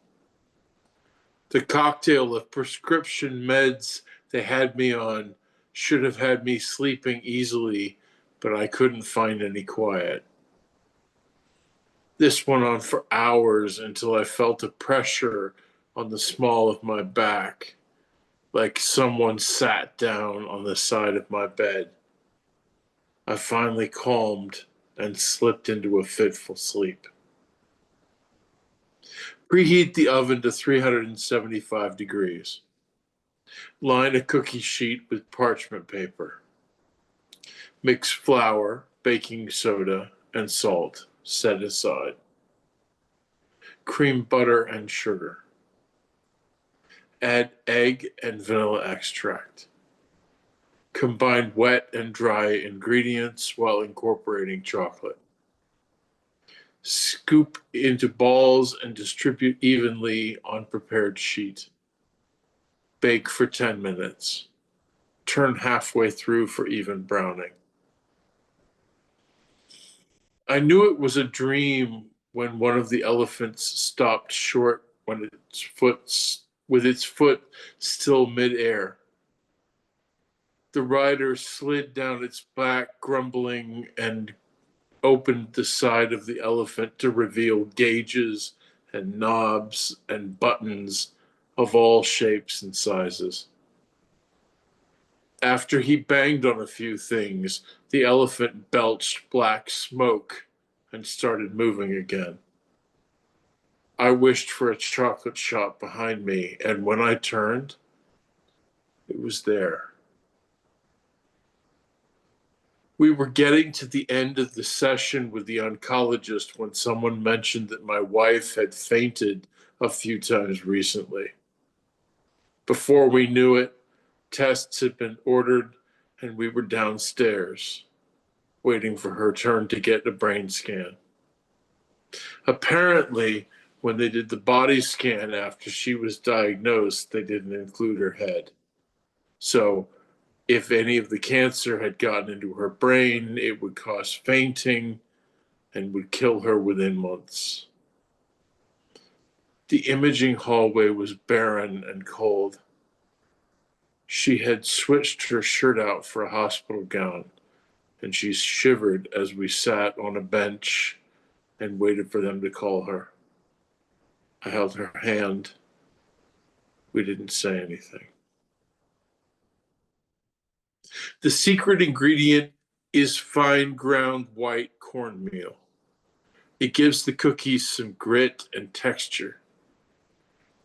The cocktail of prescription meds they had me on should have had me sleeping easily, but I couldn't find any quiet. This went on for hours until I felt a pressure on the small of my back, like someone sat down on the side of my bed. I finally calmed and slipped into a fitful sleep. Preheat the oven to 375 degrees. Line a cookie sheet with parchment paper. Mix flour, baking soda, and salt. Set aside. Cream butter and sugar. Add egg and vanilla extract. Combine wet and dry ingredients while incorporating chocolate. Scoop into balls and distribute evenly on prepared sheet. Bake for 10 minutes. Turn halfway through for even browning. I knew it was a dream when one of the elephants stopped short with its foot still midair. The rider slid down its back, grumbling, and opened the side of the elephant to reveal gauges and knobs and buttons of all shapes and sizes. After he banged on a few things, the elephant belched black smoke and started moving again. I wished for a chocolate shop behind me, and when I turned, it was there. We were getting to the end of the session with the oncologist when someone mentioned that my wife had fainted a few times recently. Before we knew it, tests had been ordered and we were downstairs, waiting for her turn to get a brain scan. Apparently, when they did the body scan after she was diagnosed, they didn't include her head. So, if any of the cancer had gotten into her brain, it would cause fainting and would kill her within months. The imaging hallway was barren and cold. She had switched her shirt out for a hospital gown, and she shivered as we sat on a bench and waited for them to call her. I held her hand. We didn't say anything. The secret ingredient is fine ground white cornmeal. It gives the cookies some grit and texture.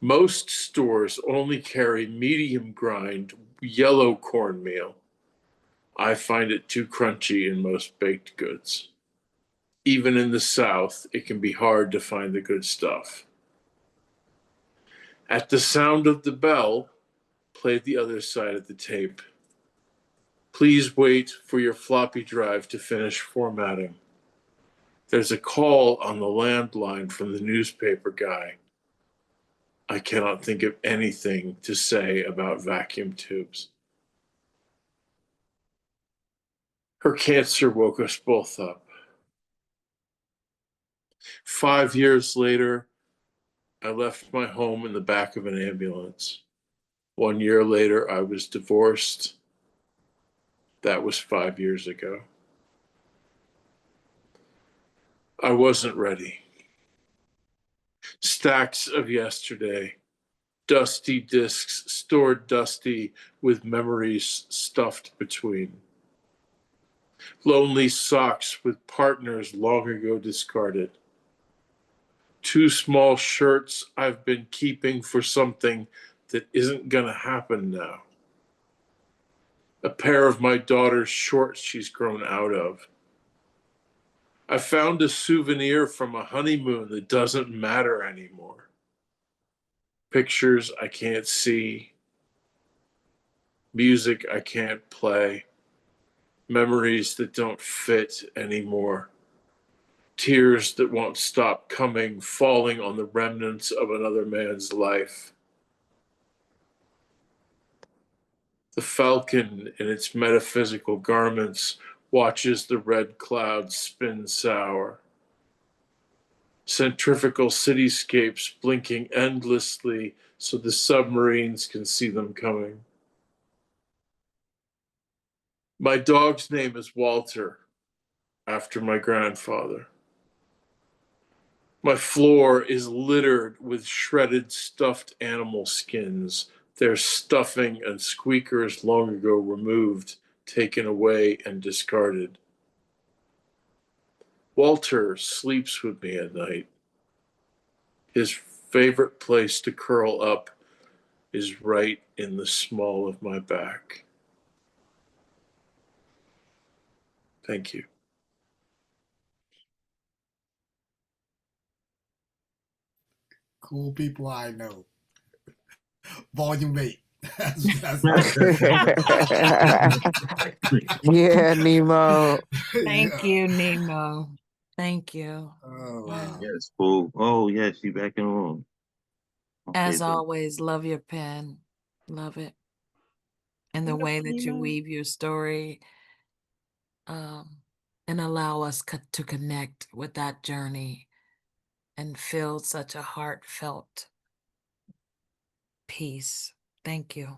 Most stores only carry medium grind yellow cornmeal. I find it too crunchy in most baked goods. Even in the South, it can be hard to find the good stuff. At the sound of the bell, play the other side of the tape. Please wait for your floppy drive to finish formatting. There's a call on the landline from the newspaper guy. I cannot think of anything to say about vacuum tubes. Her cancer woke us both up. 5 years later, I left my home in the back of an ambulance. 1 year later, I was divorced. That was 5 years ago. I wasn't ready. Stacks of yesterday, dusty discs stored dusty with memories stuffed between. Lonely socks with partners long ago discarded. 2 small shirts I've been keeping for something that isn't gonna happen now. A pair of my daughter's shorts she's grown out of. I found a souvenir from a honeymoon that doesn't matter anymore. Pictures I can't see, music I can't play, memories that don't fit anymore, tears that won't stop coming, falling on the remnants of another man's life. The falcon in its metaphysical garments watches the red clouds spin sour. Centrifugal cityscapes blinking endlessly so the submarines can see them coming. My dog's name is Walter, after my grandfather. My floor is littered with shredded stuffed animal skins, their stuffing and squeakers long ago removed, taken away, and discarded. Walter sleeps with me at night. His favorite place to curl up is right in the small of my back. Thank you. Cool people I know. Volume 8. Yeah, Nemo. Thank you, Nemo. Thank you. Oh, wow. Yes, cool. Oh, yes, you back in the room. Okay, As then. always, love your pen. Love it. And the way that you weave your story and allow us to connect with that journey and feel such a heartfelt peace. Thank you.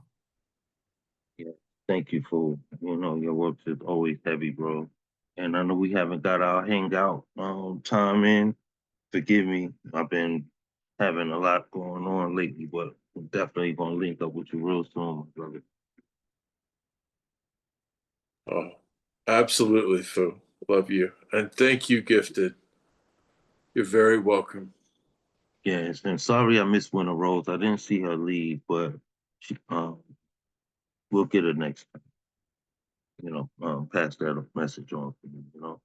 Yeah, thank you for, your work is always heavy, bro. And I know we haven't got our hangout time in. Forgive me, I've been having a lot going on lately, but I'm definitely gonna link up with you real soon, my brother. Oh, absolutely, Fu. Love you. And thank you, Gifted. You're very welcome. Yes, and sorry I missed Winter Rose. I didn't see her leave, but she we'll get her next time. pass that message on for you.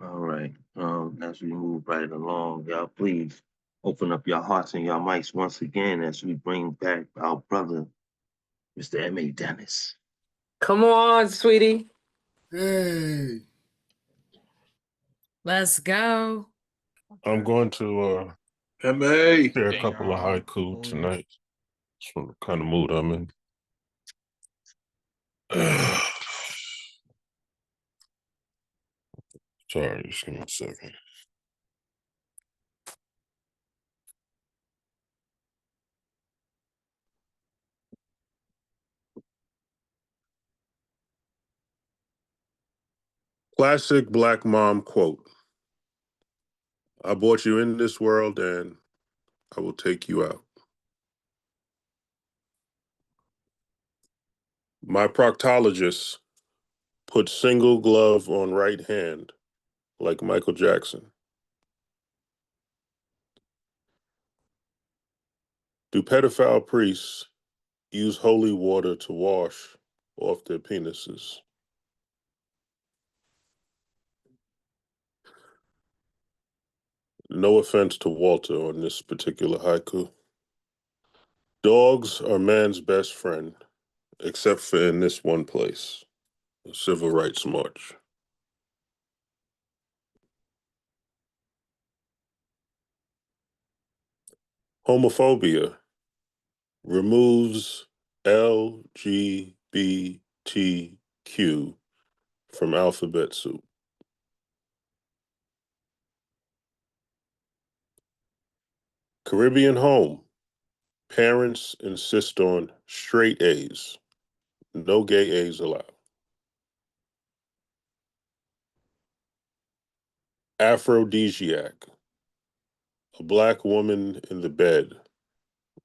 All right. As we move right along, y'all please open up your hearts and your mics once again as we bring back our brother, Mr. M.A. Dennis. Come on, sweetie. Hey. Let's go. I'm going to MA. share a couple of haiku tonight. That's what kind of mood I'm in. Sorry, just give me a second. Classic Black Mom quote. I brought you in this world and I will take you out. My proctologist put single glove on right hand like Michael Jackson. Do pedophile priests use holy water to wash off their penises? No offense to Walter on this particular haiku. Dogs are man's best friend, except for in this one place, the Civil Rights March. Homophobia removes LGBTQ from alphabet soup. Caribbean home. Parents insist on straight A's. No gay A's allowed. Aphrodisiac. A black woman in the bed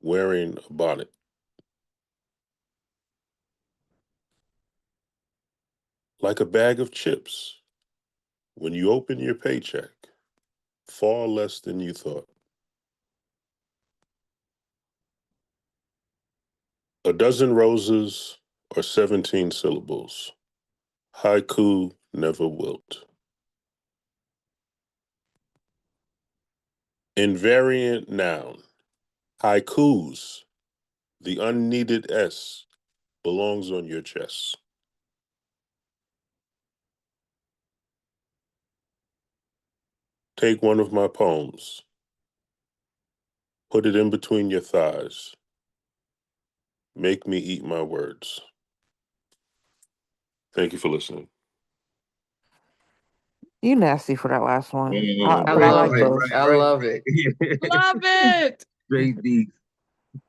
wearing a bonnet. Like a bag of chips. When you open your paycheck, far less than you thought. A dozen roses are 17 syllables. Haiku never wilt. Invariant noun. Haikus. The unneeded S belongs on your chest. Take one of my poems. Put it in between your thighs. Make me eat my words. Thank you for listening. You nasty for that last one. I But I love like it. those. I love it. Love it.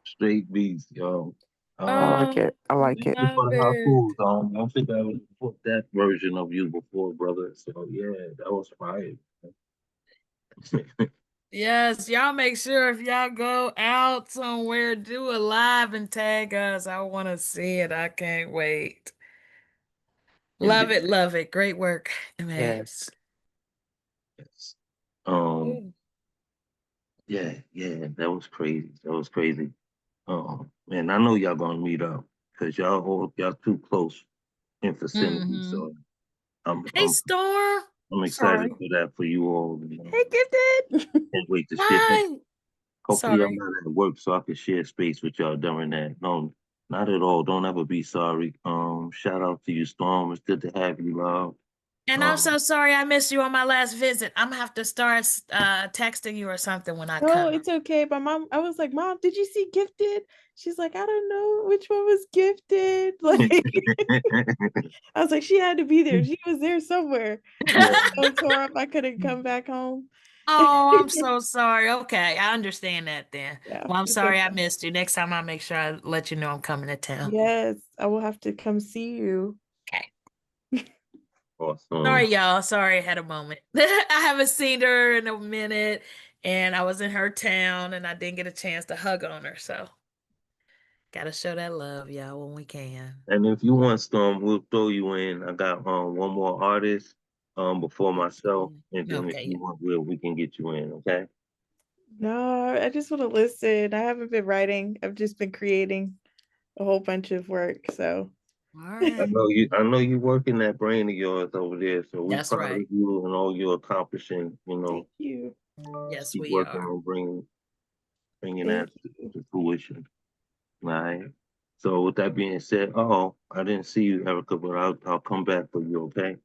Straight beats, yo. I like it. I Thank like it. you for Love the it. haikus. I don't think I put that version of you before, brother. So yeah, that was fire. Yes, y'all make sure if y'all go out somewhere, do a live and tag us. I want to see it. I can't wait. Love Indeed. it, love it. Great work, man. Yes. Yes. Yeah, that was crazy. That was crazy. Man, I know y'all gonna meet up because y'all too close in vicinity. Mm-hmm. So I'm Hey, I'm Storm. I'm excited Sorry. for that for you all. Hey, Gifted. Can't wait to share. Hi. Hopefully, I'm Sorry. not at work so I can share space with y'all during that. No, not at all. Don't ever be sorry. Shout out to you, Storm. It's good to have you, love. And I'm Um, so sorry I missed you on my last visit. I'm gonna have to start texting you or something when I No, come. it's okay. My mom, I was like, Mom, did you see Gifted? She's like, I don't know which one was Gifted. Like, I was like, she had to be there. She was there somewhere. I yeah, was so tore up. I couldn't come back home. Oh, I'm so sorry. Okay, I understand that then. Yeah, Well, I'm it's sorry I okay. missed you. Next time I'll make sure I let you know I'm coming to town. Yes, I will have to come see you. Okay. awesome. Sorry, y'all. Sorry I had a moment. I haven't seen her in a minute, and I was in her town, and I didn't get a chance to hug on her. So, gotta show that love, y'all, when we can. And if you want Storm, we'll throw you in. I got one more artist before myself, and then if Okay, you yeah. want, we can get you in. Okay. No, I just want to listen. I haven't been writing. I've just been creating. a whole bunch of work. So All I right. know you. I know you working that brain of yours over there. So we That's proud right. of you and all you're accomplishing. You know, thank you. Yes, keep we working are. on bringing that Thank to fruition. All right. So with that being said, I didn't see you, Erica, but I'll come back for you. Okay.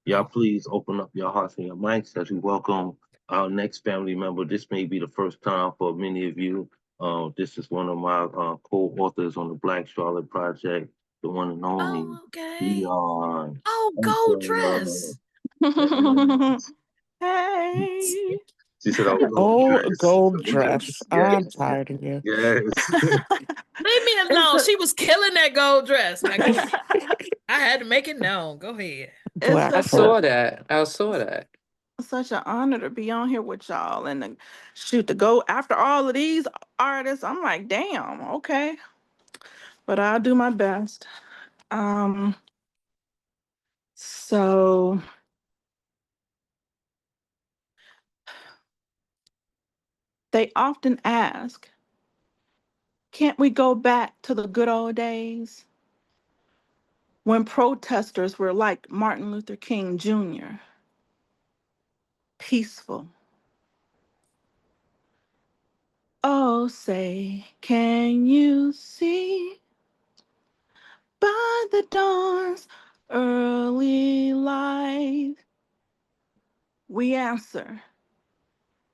Y'all, please open up your hearts and your mics as we welcome our next family member. This may be the first time for many of you. This is one of my co-authors on the Black Charlotte Project, the one and only Oh, okay. Leon. Oh, gold dress. Hey. She said, "Oh, gold Oh, dress." gold dress. I'm Yes, tired of you. yes. Leave me It's alone. a, She was killing that gold dress. Now go ahead. I had to make it known. Go ahead. it's Black I such folk. saw a that. I saw that. such an honor to be on here with y'all and to go after all of these artists. I'm like, damn, okay. But I'll do my best. Um, so they often ask, can't we go back to the good old days when protesters were like Martin Luther King Jr., peaceful? Oh, say, can you see by the dawn's early light? We answer,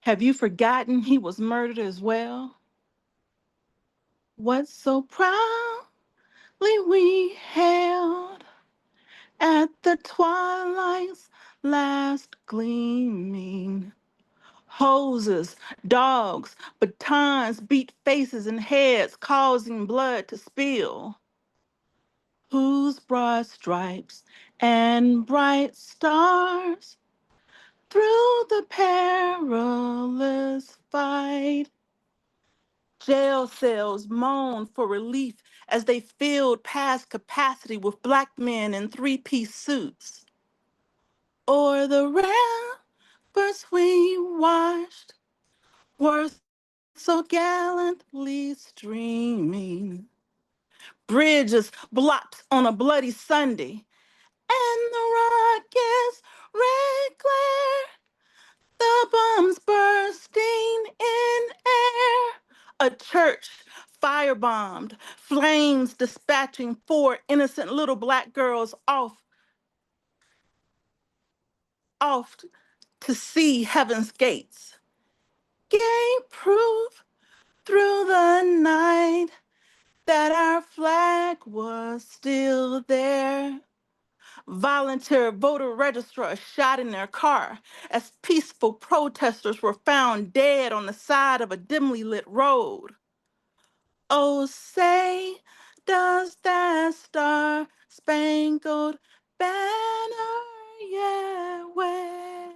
have you forgotten he was murdered as well? What so proudly we held at the twilight's last gleaming. Hoses, dogs, batons beat faces and heads, causing blood to spill. Whose broad stripes and bright stars through the perilous fight. Jail cells moaned for relief as they filled past capacity with black men in three-piece suits. O'er the ramparts we watched were so gallantly streaming. Bridges blocked on a bloody Sunday, and the rockets' red glare, the bombs bursting in air. A church firebombed, flames dispatching 4 innocent little black girls off to see heaven's gates. Gave proof through the night that our flag was still there. Volunteer voter registrars shot in their car as peaceful protesters were found dead on the side of a dimly lit road. Oh, say, does that star-spangled banner yet wave?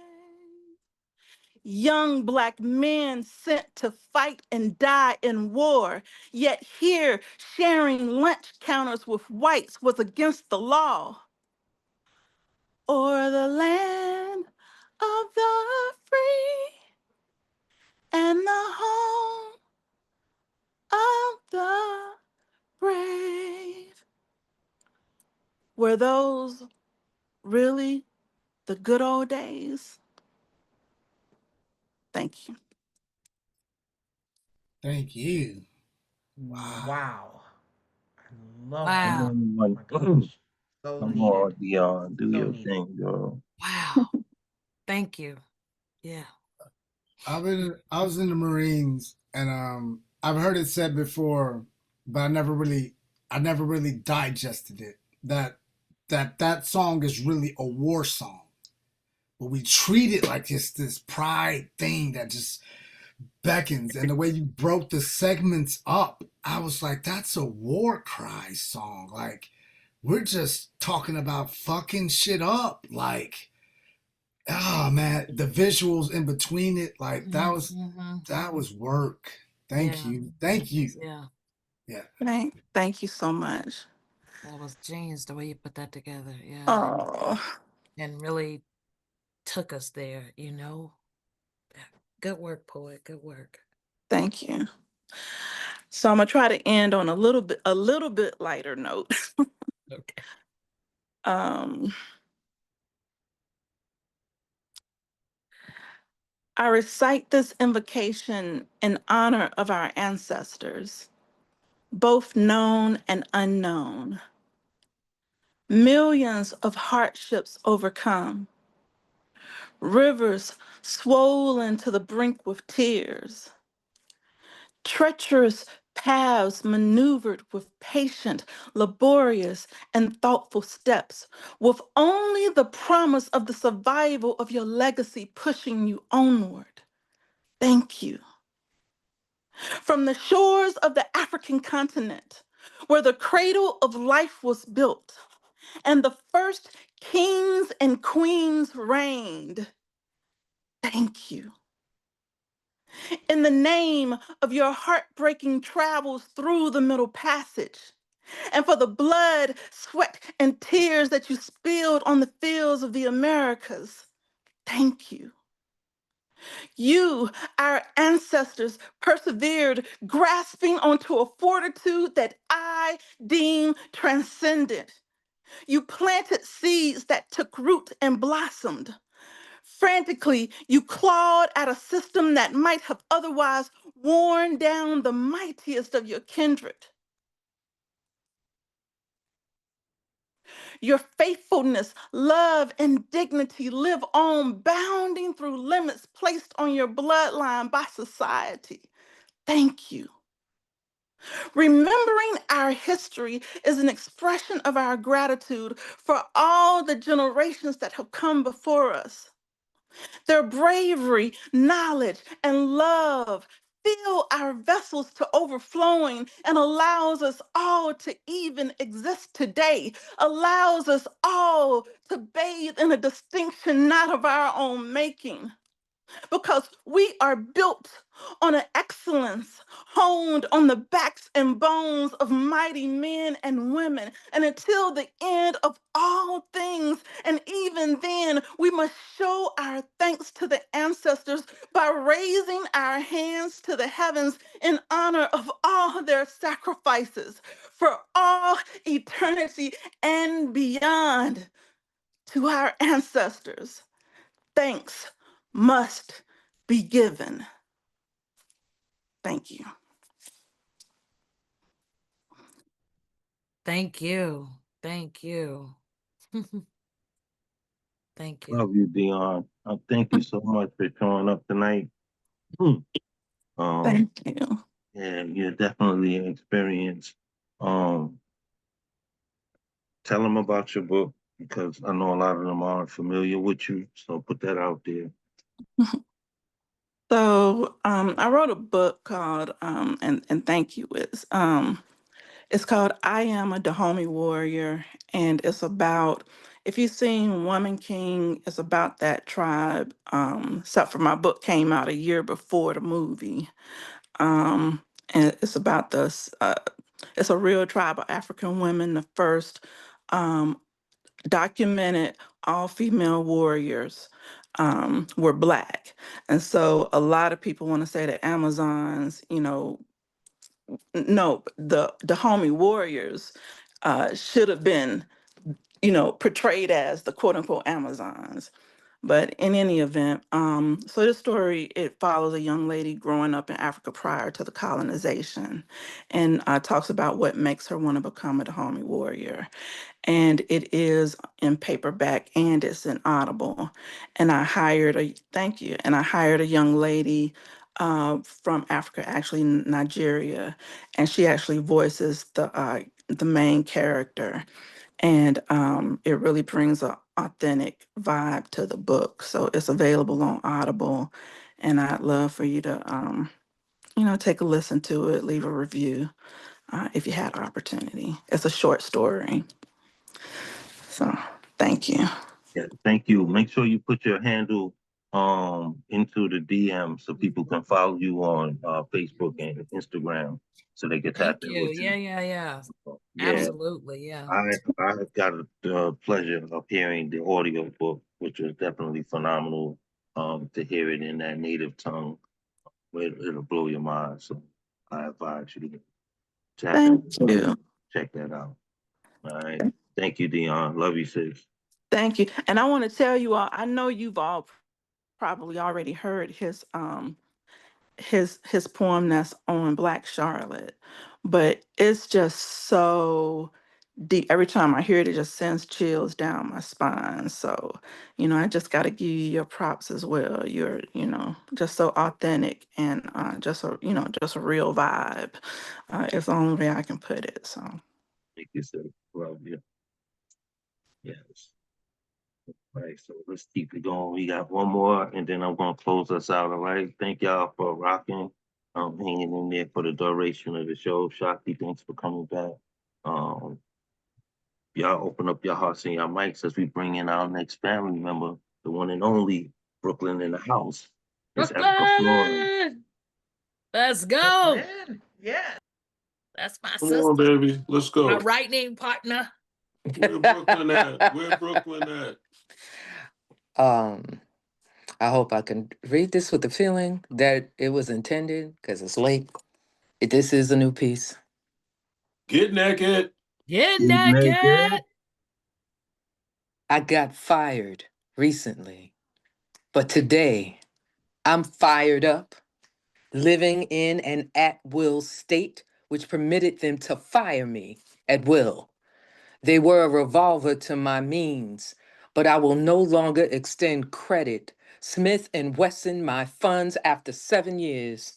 Young black men sent to fight and die in war, yet here sharing lunch counters with whites was against the law. Or the land of the free and the home of the brave. Were those really the good old days? Thank you. Thank you. Wow. Wow. I love Come that. Wow. Oh on, my gosh. So come on, needed. Dion, do So your needed. thing, girl. Wow. Thank you. Yeah. I was in the Marines, and I've heard it said before, but I never really digested it. That song is really a war song, but we treat it like it's this pride thing that just beckons. And the way you broke the segments up, I was like, that's a war cry song. Like, we're just talking about fucking shit up. Like, oh man, the visuals in between it, like Mhm. that was work. Thank Yeah. you. Thank you. Yeah. Yeah. Thank you so much. That was genius the way you put that together. Yeah. Oh, And really took us there, you know? Good work, poet. Good work. thank you. So I'm gonna try to end on a little bit lighter note. Okay. um, I recite this invocation in honor of our ancestors, both known and unknown. Millions of hardships overcome, rivers swollen to the brink with tears, treacherous paths maneuvered with patient, laborious, and thoughtful steps, with only the promise of the survival of your legacy pushing you onward. Thank you. From the shores of the African continent, where the cradle of life was built, and the first kings and queens reigned. Thank you. In the name of your heartbreaking travels through the Middle Passage, and for the blood, sweat, and tears that you spilled on the fields of the Americas, thank you. You, our ancestors, persevered, grasping onto a fortitude that I deem transcendent. You planted seeds that took root and blossomed. Frantically, you clawed at a system that might have otherwise worn down the mightiest of your kindred. Your faithfulness, love, and dignity live on, bounding through limits placed on your bloodline by society. Thank you. Remembering our history is an expression of our gratitude for all the generations that have come before us. Their bravery, knowledge, and love fill our vessels to overflowing and allows us all to even exist today, allows us all to bathe in a distinction not of our own making, because we are built on an excellence honed on the backs and bones of mighty men and women. And until the end of all things, and even then, we must show our thanks to the ancestors by raising our hands to the heavens in honor of all their sacrifices for all eternity and beyond. To our ancestors, thanks must be given. Thank you. Thank you. Thank you. Thank you. Love you, Dion. Thank you so much for showing up tonight. Thank you. Yeah, you're definitely an experience. Um, Tell them about your book because I know a lot of them aren't familiar with you. So put that out there. So I wrote a book called and thank you it's called I Am a Dahomey Warrior, and it's about, if you've seen Woman King, it's about that tribe. Except for my book came out a year before the movie. And it's about this. It's a real tribe of African women, the first documented all-female warriors were Black. And so a lot of people want to say that Amazons, no, the Dahomey warriors should have been, portrayed as the quote unquote Amazons. But in any event, so this story, it follows a young lady growing up in Africa prior to the colonization, and talks about what makes her want to become a Dahomey warrior. And it is in paperback and it's in Audible. And thank you, and I hired a young lady from Africa, actually Nigeria, and she actually voices the main character. And it really brings an authentic vibe to the book. So it's available on Audible, and I'd love for you to, take a listen to it, leave a review if you had opportunity. It's a short story. So thank you. Yeah, thank you. Make sure you put your handle into the DM so people can follow you on Facebook and Instagram so they can tap Thank in you. with you. Yeah. Yeah, Absolutely. Yeah. I got the pleasure of hearing the audio book, which was definitely phenomenal. To hear it in that native tongue, it'll blow your mind. So I advise you to tap Thank in, you. check that out. All right. Thank you, Dion. Love you, sis. Thank you. And I want to tell you all, I know you've all probably already heard his poem that's on Black Charlotte, but it's just so deep. Every time I hear it, it just sends chills down my spine. So, I just got to give you your props as well. You're, just so authentic and just a real vibe. It's the only way I can put it. So, Thank you, sis. Love you. Yes. All right, so let's keep it going. We got one more, and then I'm gonna close us out. All right. Thank y'all for rocking, hanging in there for the duration of the show. Shakti, thanks for coming back. Um, y'all open up your hearts and your mics as we bring in our next family member, the one and only Brooklyn in the house. It's Erica Flora. Brooklyn! Let's go. Yeah. That's my Come on, sister. baby. Let's My go. writing partner. Where Brooklyn at? Where Brooklyn at? I hope I can read this with the feeling that it was intended because it's late. This is a new piece. Get naked. Get naked. I got fired recently, but today I'm fired up, living in an at-will state which permitted them to fire me at will. They were a revolver to my means, but I will no longer extend credit. Smith and Wesson, my funds after 7 years.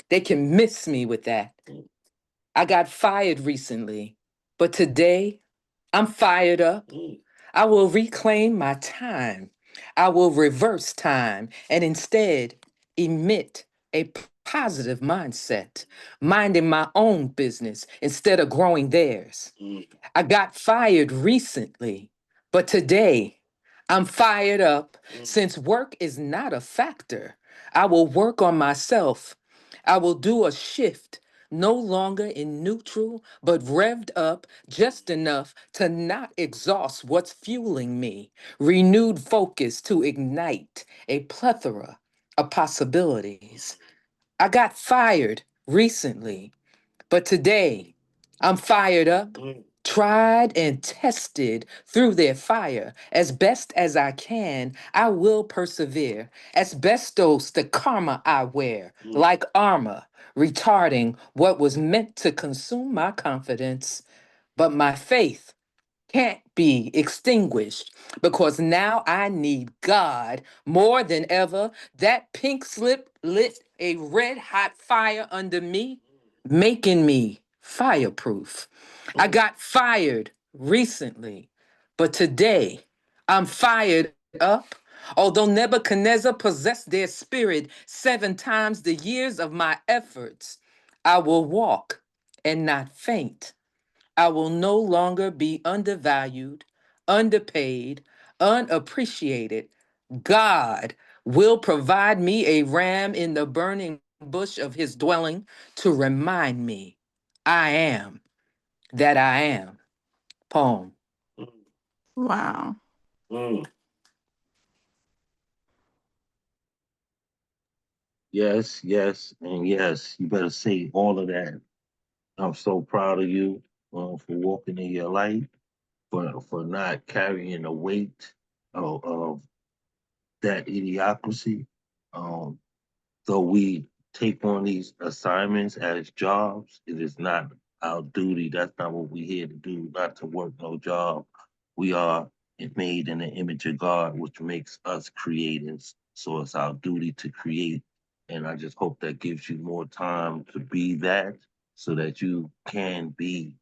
They can miss me with that. I got fired recently, but today I'm fired up. I will reclaim my time. I will reverse time and instead emit a positive mindset, minding my own business instead of growing theirs. I got fired recently, but today I'm fired up since work is not a factor. I will work on myself. I will do a shift, no longer in neutral, but revved up just enough to not exhaust what's fueling me. Renewed focus to ignite a plethora of possibilities. I got fired recently, but today I'm fired up, tried and tested through their fire. As best as I can, I will persevere. Asbestos, the karma I wear, like armor, retarding what was meant to consume my confidence. But my faith can't be extinguished because now I need God more than ever. That pink slip lit a red hot fire under me, making me fireproof. I got fired recently, but today I'm fired up. Although Nebuchadnezzar possessed their spirit 7 times the years of my efforts, I will walk and not faint. I will no longer be undervalued, underpaid, unappreciated. God will provide me a ram in the burning bush of his dwelling to remind me I am that I am. Poem. wow. Yes, yes, and yes. You better say all of that. I'm so proud of you for walking in your light, for not carrying the weight of that idiocracy. Um, though we take on these assignments as jobs, it is not our duty. That's not what we're here to do, not to work no job. We are made in the image of God, which makes us creators. So it's our duty to create. And I just hope that gives you more time to be that so that you can be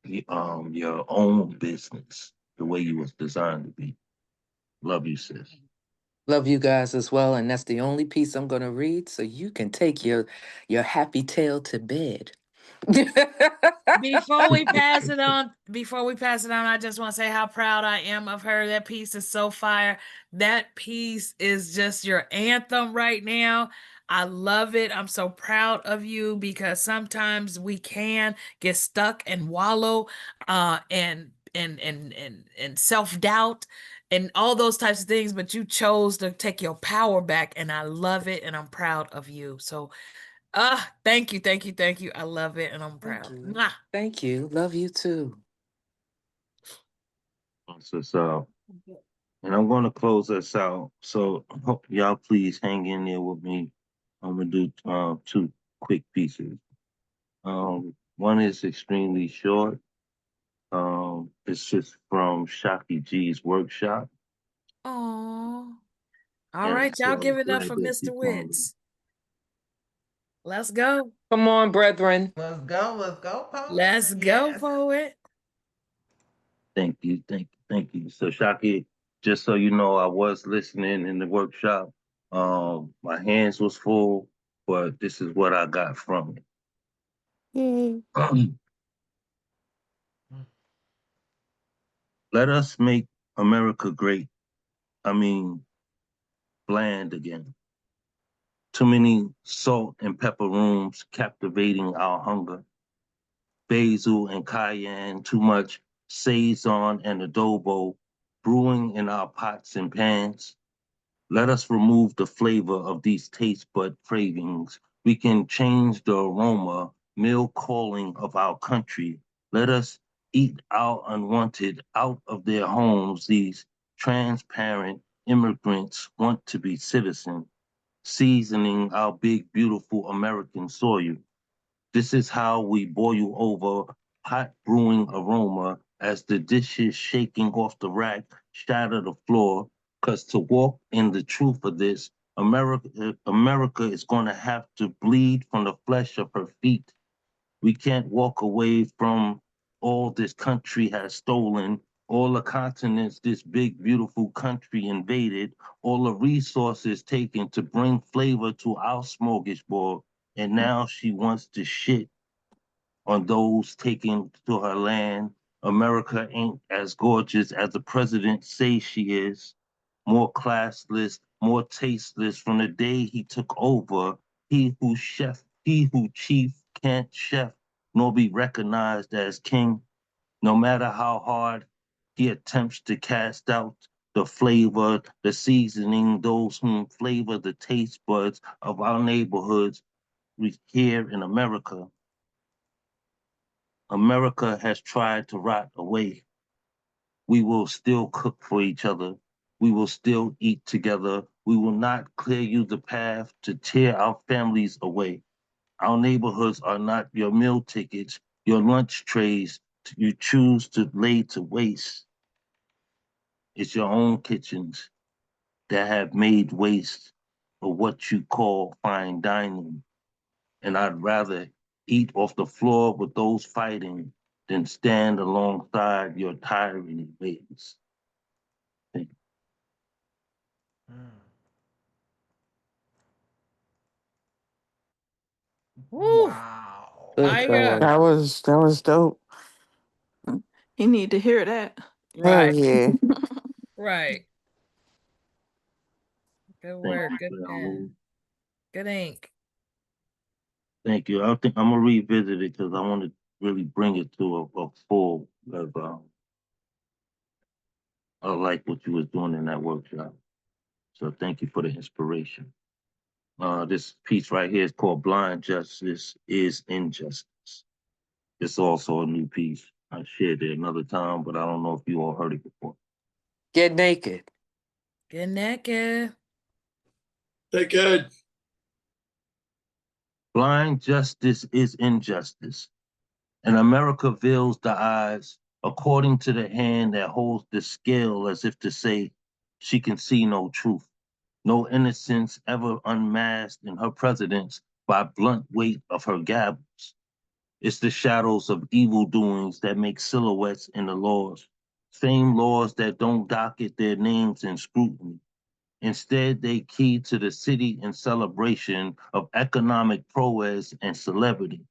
your own business the way you was designed to be. Love you, sis. Love you guys as well, and that's the only piece I'm gonna read, so you can take your happy tail to bed. Before we pass it on, I just want to say how proud I am of her. That piece is so fire. That piece is just your anthem right now. I love it. I'm so proud of you because sometimes we can get stuck and wallow and self-doubt and all those types of things, but you chose to take your power back, and I love it, and I'm proud of you. So Thank you, thank you, thank you. I love it and I'm Thank proud. you. Mwah. Thank you. Love you too. So, and I'm going to close us out. So, hope y'all please hang in there with me. I'm going to do two quick pieces. One is extremely short. It's just from Shaki G's workshop. Aw. All And right, y'all so give it up glad for that Mr. you came. Witz. Let's go. Come on, brethren. Let's go, poet. Let's go, Yes. poet. Thank you, thank you, thank you. So Shaki, just so you know, I was listening in the workshop. My hands was full, but this is what I got from it. Let us make America great. I mean, bland again. Too many salt and pepper rooms captivating our hunger. Basil and cayenne, too much Saison and adobo brewing in our pots and pans. Let us remove the flavor of these taste bud cravings. We can change the aroma, meal calling of our country. Let us eat our unwanted out of their homes. These transparent immigrants want to be citizens, seasoning our big, beautiful American soil. This is how we boil over hot brewing aroma as the dishes shaking off the rack shatter the floor. Because to walk in the truth of this, America is going to have to bleed from the flesh of her feet. We can't walk away from all this country has stolen, all the continents this big, beautiful country invaded, all the resources taken to bring flavor to our smorgasbord. And now she wants to shit on those taken to her land. America ain't as gorgeous as the president says she is. More classless, more tasteless from the day he took over. He who chief can't chef nor be recognized as king. No matter how hard he attempts to cast out the flavor, the seasoning, those whom flavor the taste buds of our neighborhoods here in America. America has tried to rot away. We will still cook for each other. We will still eat together. We will not clear you the path to tear our families away. Our neighborhoods are not your meal tickets, your lunch trays you choose to lay to waste. It's your own kitchens that have made waste of what you call fine dining. And I'd rather eat off the floor with those fighting than stand alongside your tyranny ways. Thank you. Woo. Wow. Good Fire. God. That was dope. You need to hear that. Hell Right. yeah. Right. Good Thank work. you Good for that move. pen. Good ink. Thank you. I think I'm gonna revisit it because I want to really bring it to a full of I like what you was doing in that workshop. So thank you for the inspiration. This piece right here is called Blind Justice is Injustice. It's also a new piece. I shared it another time, but I don't know if you all heard it before. Get naked. Get naked. They good. Blind justice is injustice, and America veils the eyes according to the hand that holds the scale as if to say she can see no truth, no innocence ever unmasked in her presidents by blunt weight of her gavels. It's the shadows of evil doings that make silhouettes in the laws, same laws that don't docket their names in scrutiny. Instead, they key to the city in celebration of economic prowess and celebrity.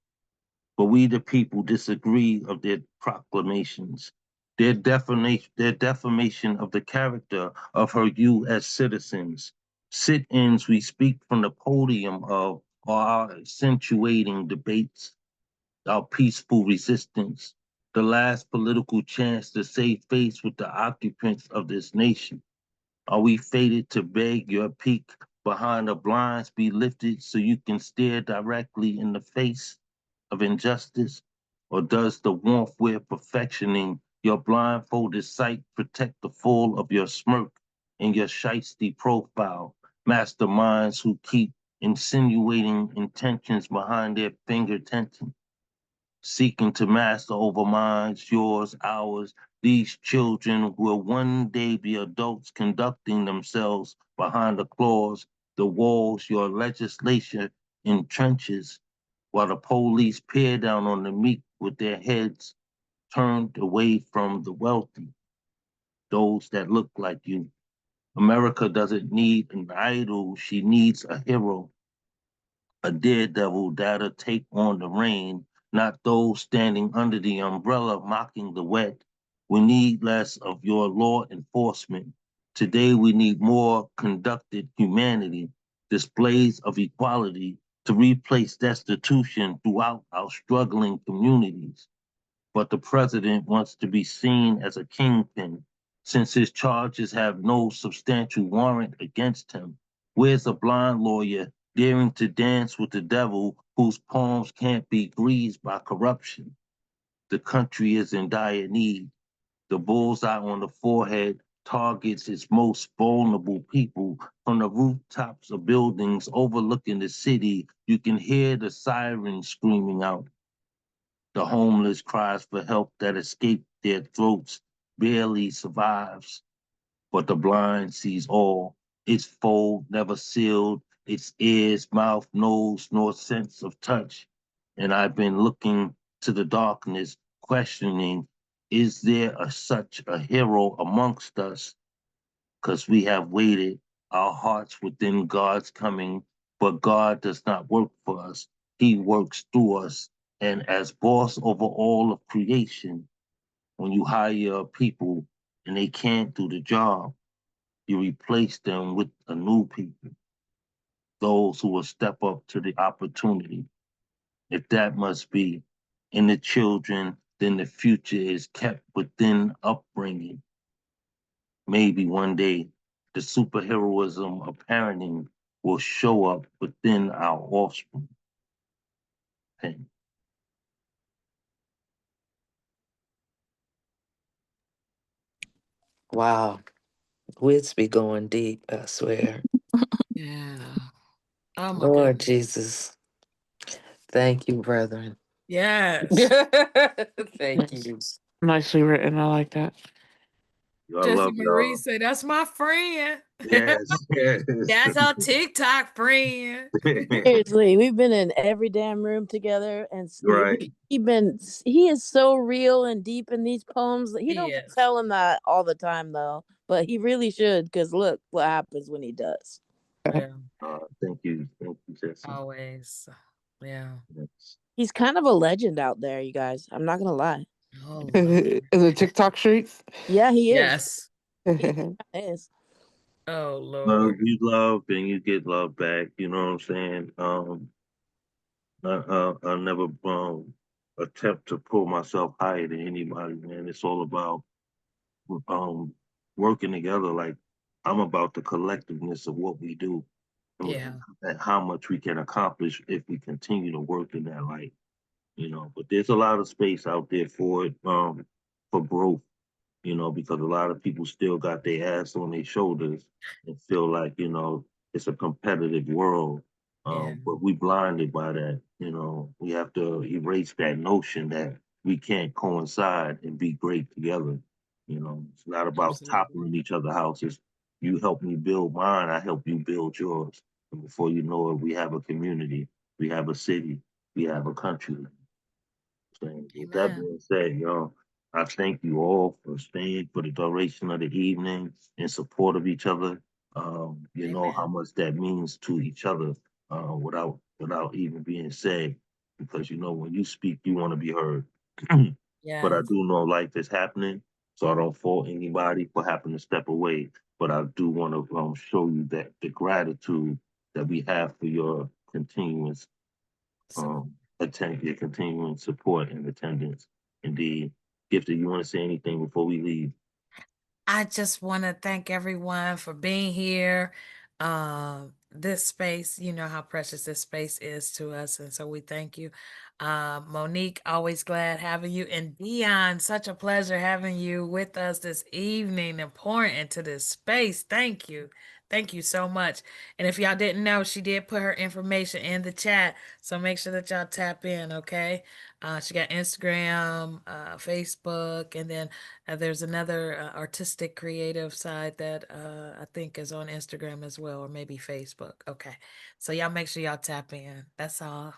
But we, the people, disagree of their proclamations, their defamation of the character of her U.S. citizens. Sit-ins we speak from the podium of are our accentuating debates, our peaceful resistance, the last political chance to save face with the occupants of this nation. Are we fated to beg your peak behind the blinds be lifted so you can stare directly in the face of injustice? Or does the warmth we're perfectioning your blindfolded sight protect the fall of your smirk and your shiesty profile? Masterminds who keep insinuating intentions behind their finger tension, seeking to master over minds, yours, ours. These children will one day be adults conducting themselves behind the claws, the walls, your legislation entrenches, while the police peer down on the meek with their heads turned away from the wealthy, those that look like you. America doesn't need an idol, she needs a hero, a daredevil that'll take on the rain, not those standing under the umbrella mocking the wet. We need less of your law enforcement. Today we need more conducted humanity, displays of equality to replace destitution throughout our struggling communities. But the president wants to be seen as a kingpin, since his charges have no substantial warrant against him. Where's a blind lawyer daring to dance with the devil whose palms can't be greased by corruption? The country is in dire need. The bullseye on the forehead targets its most vulnerable people. From the rooftops of buildings overlooking the city, you can hear the sirens screaming out. The homeless cries for help that escape their throats barely survives, but the blind sees all. Its fold never sealed, its ears, mouth, nose, nor sense of touch. And I've been looking to the darkness, questioning, is there such a hero amongst us? Because we have waited our hearts within God's coming, but God does not work for us. He works through us. And as boss over all of creation, when you hire a people and they can't do the job, you replace them with a new people, those who will step up to the opportunity. If that must be in the children, then the future is kept within upbringing. Maybe one day the superheroism of parenting will show up within our offspring. Okay. Wow. Wits be going deep, I swear. Yeah. Oh my Lord goodness. Jesus. Thank you, brethren. Yes. Thank you. Nicely written. I like that. I Jesse love Marie y'all. said, "That's my friend." Yes, yes. That's our TikTok friend. Seriously, we've been in every damn room together, and Right. he is so real and deep in these poems. He don't Yes. tell him that all the time though, but he really should, because look what happens when he does. Yeah. Thank you, Jesse. Always. Yeah. Yes. He's kind of a legend out there, you guys. I'm not gonna lie. Oh In Lord. the TikTok streets. Yeah, he is. Yes. He is. Oh Love, Lord. you love and you get love back. You know what I'm saying? I never attempt to pull myself higher than anybody, man. It's all about um working together. Like I'm about the collectiveness of what we do Yeah. and how much we can accomplish if we continue to work in that light. But there's a lot of space out there for it, for growth, because a lot of people still got their ass on their shoulders and feel like, it's a competitive world. Yeah. But we blinded by that, we have to erase that notion that we can't coincide and be great together. It's not about Absolutely. toppling each other's houses. You help me build mine, I help you build yours. And before you know it, we have a community, we have a city, we have a country. So with that Amen. being said, I thank you all for staying for the duration of the evening in support of each other. You know how Amen. much that means to each other, without even being said, because when you speak, you want to be heard. But I Yes. do know life is happening, so I don't fault anybody for having to step away. But I do want to show you that the gratitude that we have for your continuous attend your continuing support and attendance. Indeed. Gifted, you want to say anything before we leave? I just want to thank everyone for being here. this space. You know how precious this space is to us, and so we thank you. Monique, always glad having you, and Dion, such a pleasure having you with us this evening and pouring into this space. Thank you. Thank you so much. And if y'all didn't know, she did put her information in the chat. So make sure that y'all tap in, okay? She got Instagram, Facebook, and then there's another artistic creative side that I think is on Instagram as well, or maybe Facebook. Okay. So y'all make sure y'all tap in. That's all.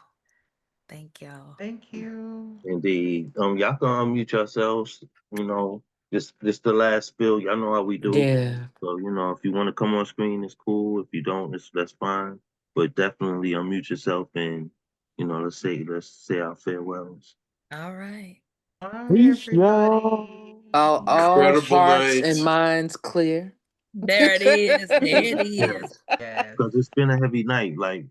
Thank y'all. Thank you. Indeed. Y'all can unmute yourselves. You know, this the last spill. Y'all know how we do. Yeah. So if you want to come on screen, it's cool. If you don't, that's fine. But definitely unmute yourself and let's say our farewells. All right. Bye, Peace, y'all. everybody. All Incredible hearts and night. minds clear. There it is. There it is. Yes, Yes. because it's been a heavy night. Like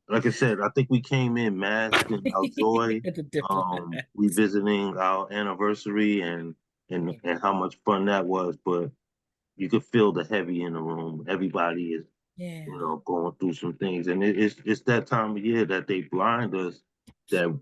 I said, I think we came in masking our joy, The diplomat. revisiting our anniversary and how much fun that was. But you could feel the heavy in the room. Everybody is Yeah. going through some things. And it's that time of year that they blind us that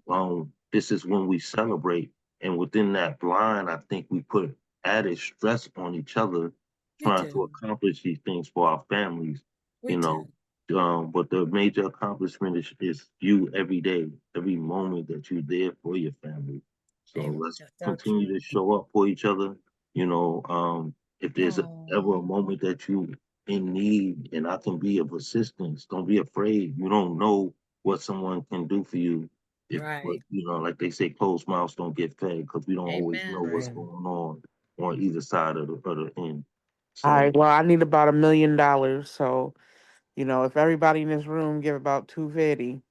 this is when we celebrate. And within that blind, I think we put added stress on each other We trying to do. accomplish these things for our families, We you do. know. But the major accomplishment is you every day, every moment that you're there for your family. So Amen. let's That's so continue true. to show up for each other. If there's ever a Oh, moment that you in need and I can be of assistance. Don't be afraid. You don't know what someone can do for you. But right. like they say, closed mouths don't get fed because we don't always know Amen. what's Right. going on either side of the end. All So right, well, I need about $1 million. So, if everybody in this room give about 250.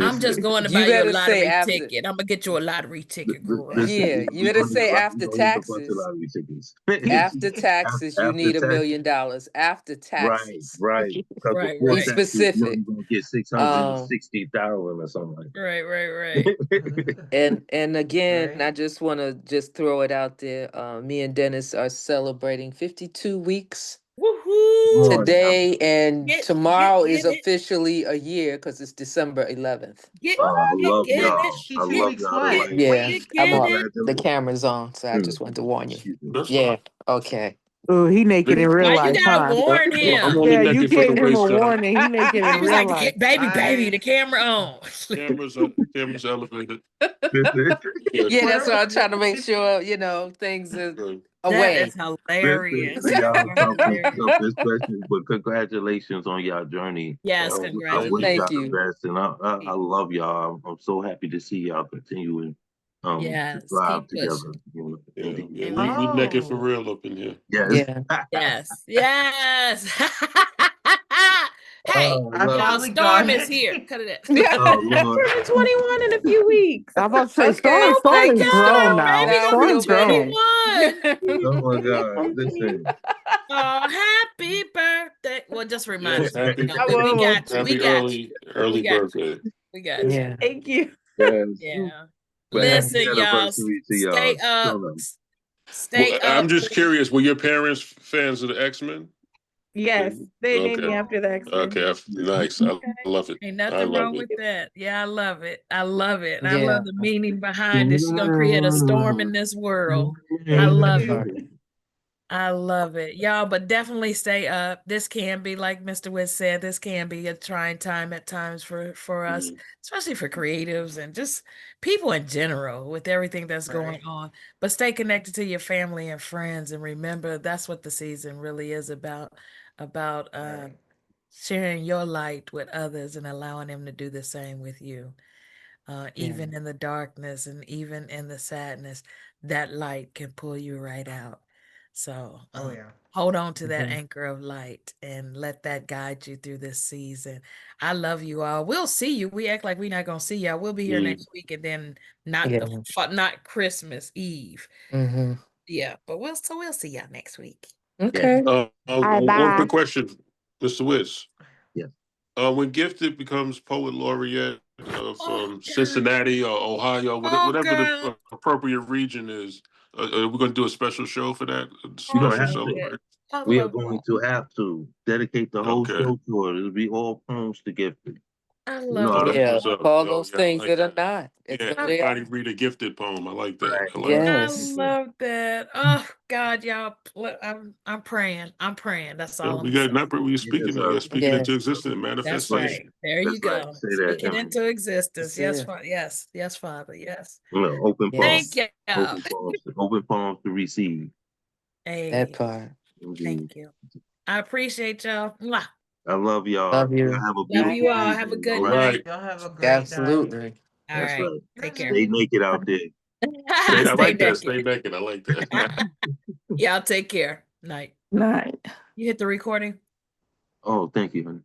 I'm just listen, going to You buy you a better say lottery after. ticket. I'm gonna get you a lottery ticket, girl. listen, Yeah, you we better gonna need say we after gonna need a bunch of taxes. lottery tickets. After taxes, you After need $1 tax, million. After right, taxes. right. Because Right, before Be right, taxes, you specific. only gonna get six hundred and Um, sixty thousand or something like right, right, right. that. and again, Right. I just want to just throw it out there. Me and Dennis are celebrating 52 weeks Come Woohoo! on now. today, and tomorrow is Get it, officially a year because it's December 11th. get, I love get it, y'all. I 52 get, love weeks y'all to what? get, life. Yeah, get, I'm get on. it. The Congratulations. camera's on, so I just wanted to warn you. Excuse me. That's Yeah. fine. Okay. Ooh, he naked in real Why you life, gotta huh? warn I'm him? only Yeah, you naked for the gave him a waist down. warning. He naked in He was real like, life. baby, I the camera on. Cameras elevated. Yeah. Yeah, that's where why was I'm trying to make it? sure things are Good. That is away. hilarious. You Y'all are hilarious. selfish questions, but congratulations on y'all journey. Yes, I Thank wish you. y'all Thank congratulations. the you. best, and I love y'all. I'm so happy to see y'all continuing to Yes, thrive keep together. pushing. Yeah, Indeed, yeah. We indeed. naked for Oh. real up in here. Yes. Yeah. Yes, yes. Hey, Oh, I I love y'all, it. finally Storm got is it. here. Cut it out. Yeah. Oh Lord. Turning 21 in a few weeks. I'm about to say Okay. Oh Storm my Thank is you, grown God, Storm. now. baby Now I gonna be feel Storm's better. grown. 21. Oh my God. Listen. Oh, happy birthday. Well, just remind Yes, us. happy I We will. got you. We happy got you. We early got you. birthday. We got you. Yeah. Thank you. Yes. Yeah. But happy Listen, y'all, anniversary to stay y'all. up. Show them. Stay Well, up I'm just for curious. Were your parents fans of the X-Men? Yes, they named me Okay. after the X-Men. Okay. Nice. I love it. Ain't I nothing love wrong it. with that. Yeah, I love it. I love it. And I love Yeah. the meaning behind it. She's gonna create a storm in this world. I Thank love it. you. Right. I love it. Y'all, but definitely stay up. This can be, like Mr. Witt said, this can be a trying time at times for us, Mhm. especially for creatives and just people in general with everything that's Right. going on. But stay connected to your family and friends and remember that's what the season really is about Right. sharing your light with others and allowing them to do the same with you. Yeah. Even in the darkness and even in the sadness, that light can pull you right out. So Oh yeah. hold on to that Mhm. anchor of light and let that guide you through this season. I love you all. We'll see you. We act like we're not gonna see y'all. We'll be here Mm. next week and then not Yeah. not Christmas Eve. Mm-hmm. Yeah, but we'll see y'all next week. Yeah. Okay. All right, One bye. quick question, Mr. Wiz. Yeah. When Gifted becomes poet laureate of Oh God. Cincinnati or Ohio, Oh whatever the God. appropriate region is, we're going to do a special show for that, a You're Oh gonna special have to. God. celebration. I We are love going that. to have to dedicate the whole Okay. show to it. It'll be all poems to Gifted. I You love know, Oh, that's Yeah, what's up. call Yo, those yeah, I things like that are that. not. It's Yeah, what they everybody are. read a gifted poem. I like that. right. I like that. I Yes. love that. Oh God, y'all. I'm praying. I'm praying. That's Yeah, all I'm we gonna got say. not we Yes, speaking sir. speaking into Yes. existence, That's Right. manifestation. right. There you That's right. go. Say that, Speak it Emily. into existence. That's Yes, it. Yes, yes, Father. Yes. You know, open palms. Thank Yes. you. Open palms to receive. That Hey, part. thank Indeed. you. I appreciate y'all. Mwah. I love y'all. Love you. Y'all have a Love you beautiful all. Have a evening. All good All right. night. right. Y'all have a great night. Absolutely. All That's right. right. Take care. Stay naked out there. I Stay like that. Stay naked. naked. I like that. Y'all take care. Night. Night. You hit the recording? Oh, thank you, honey.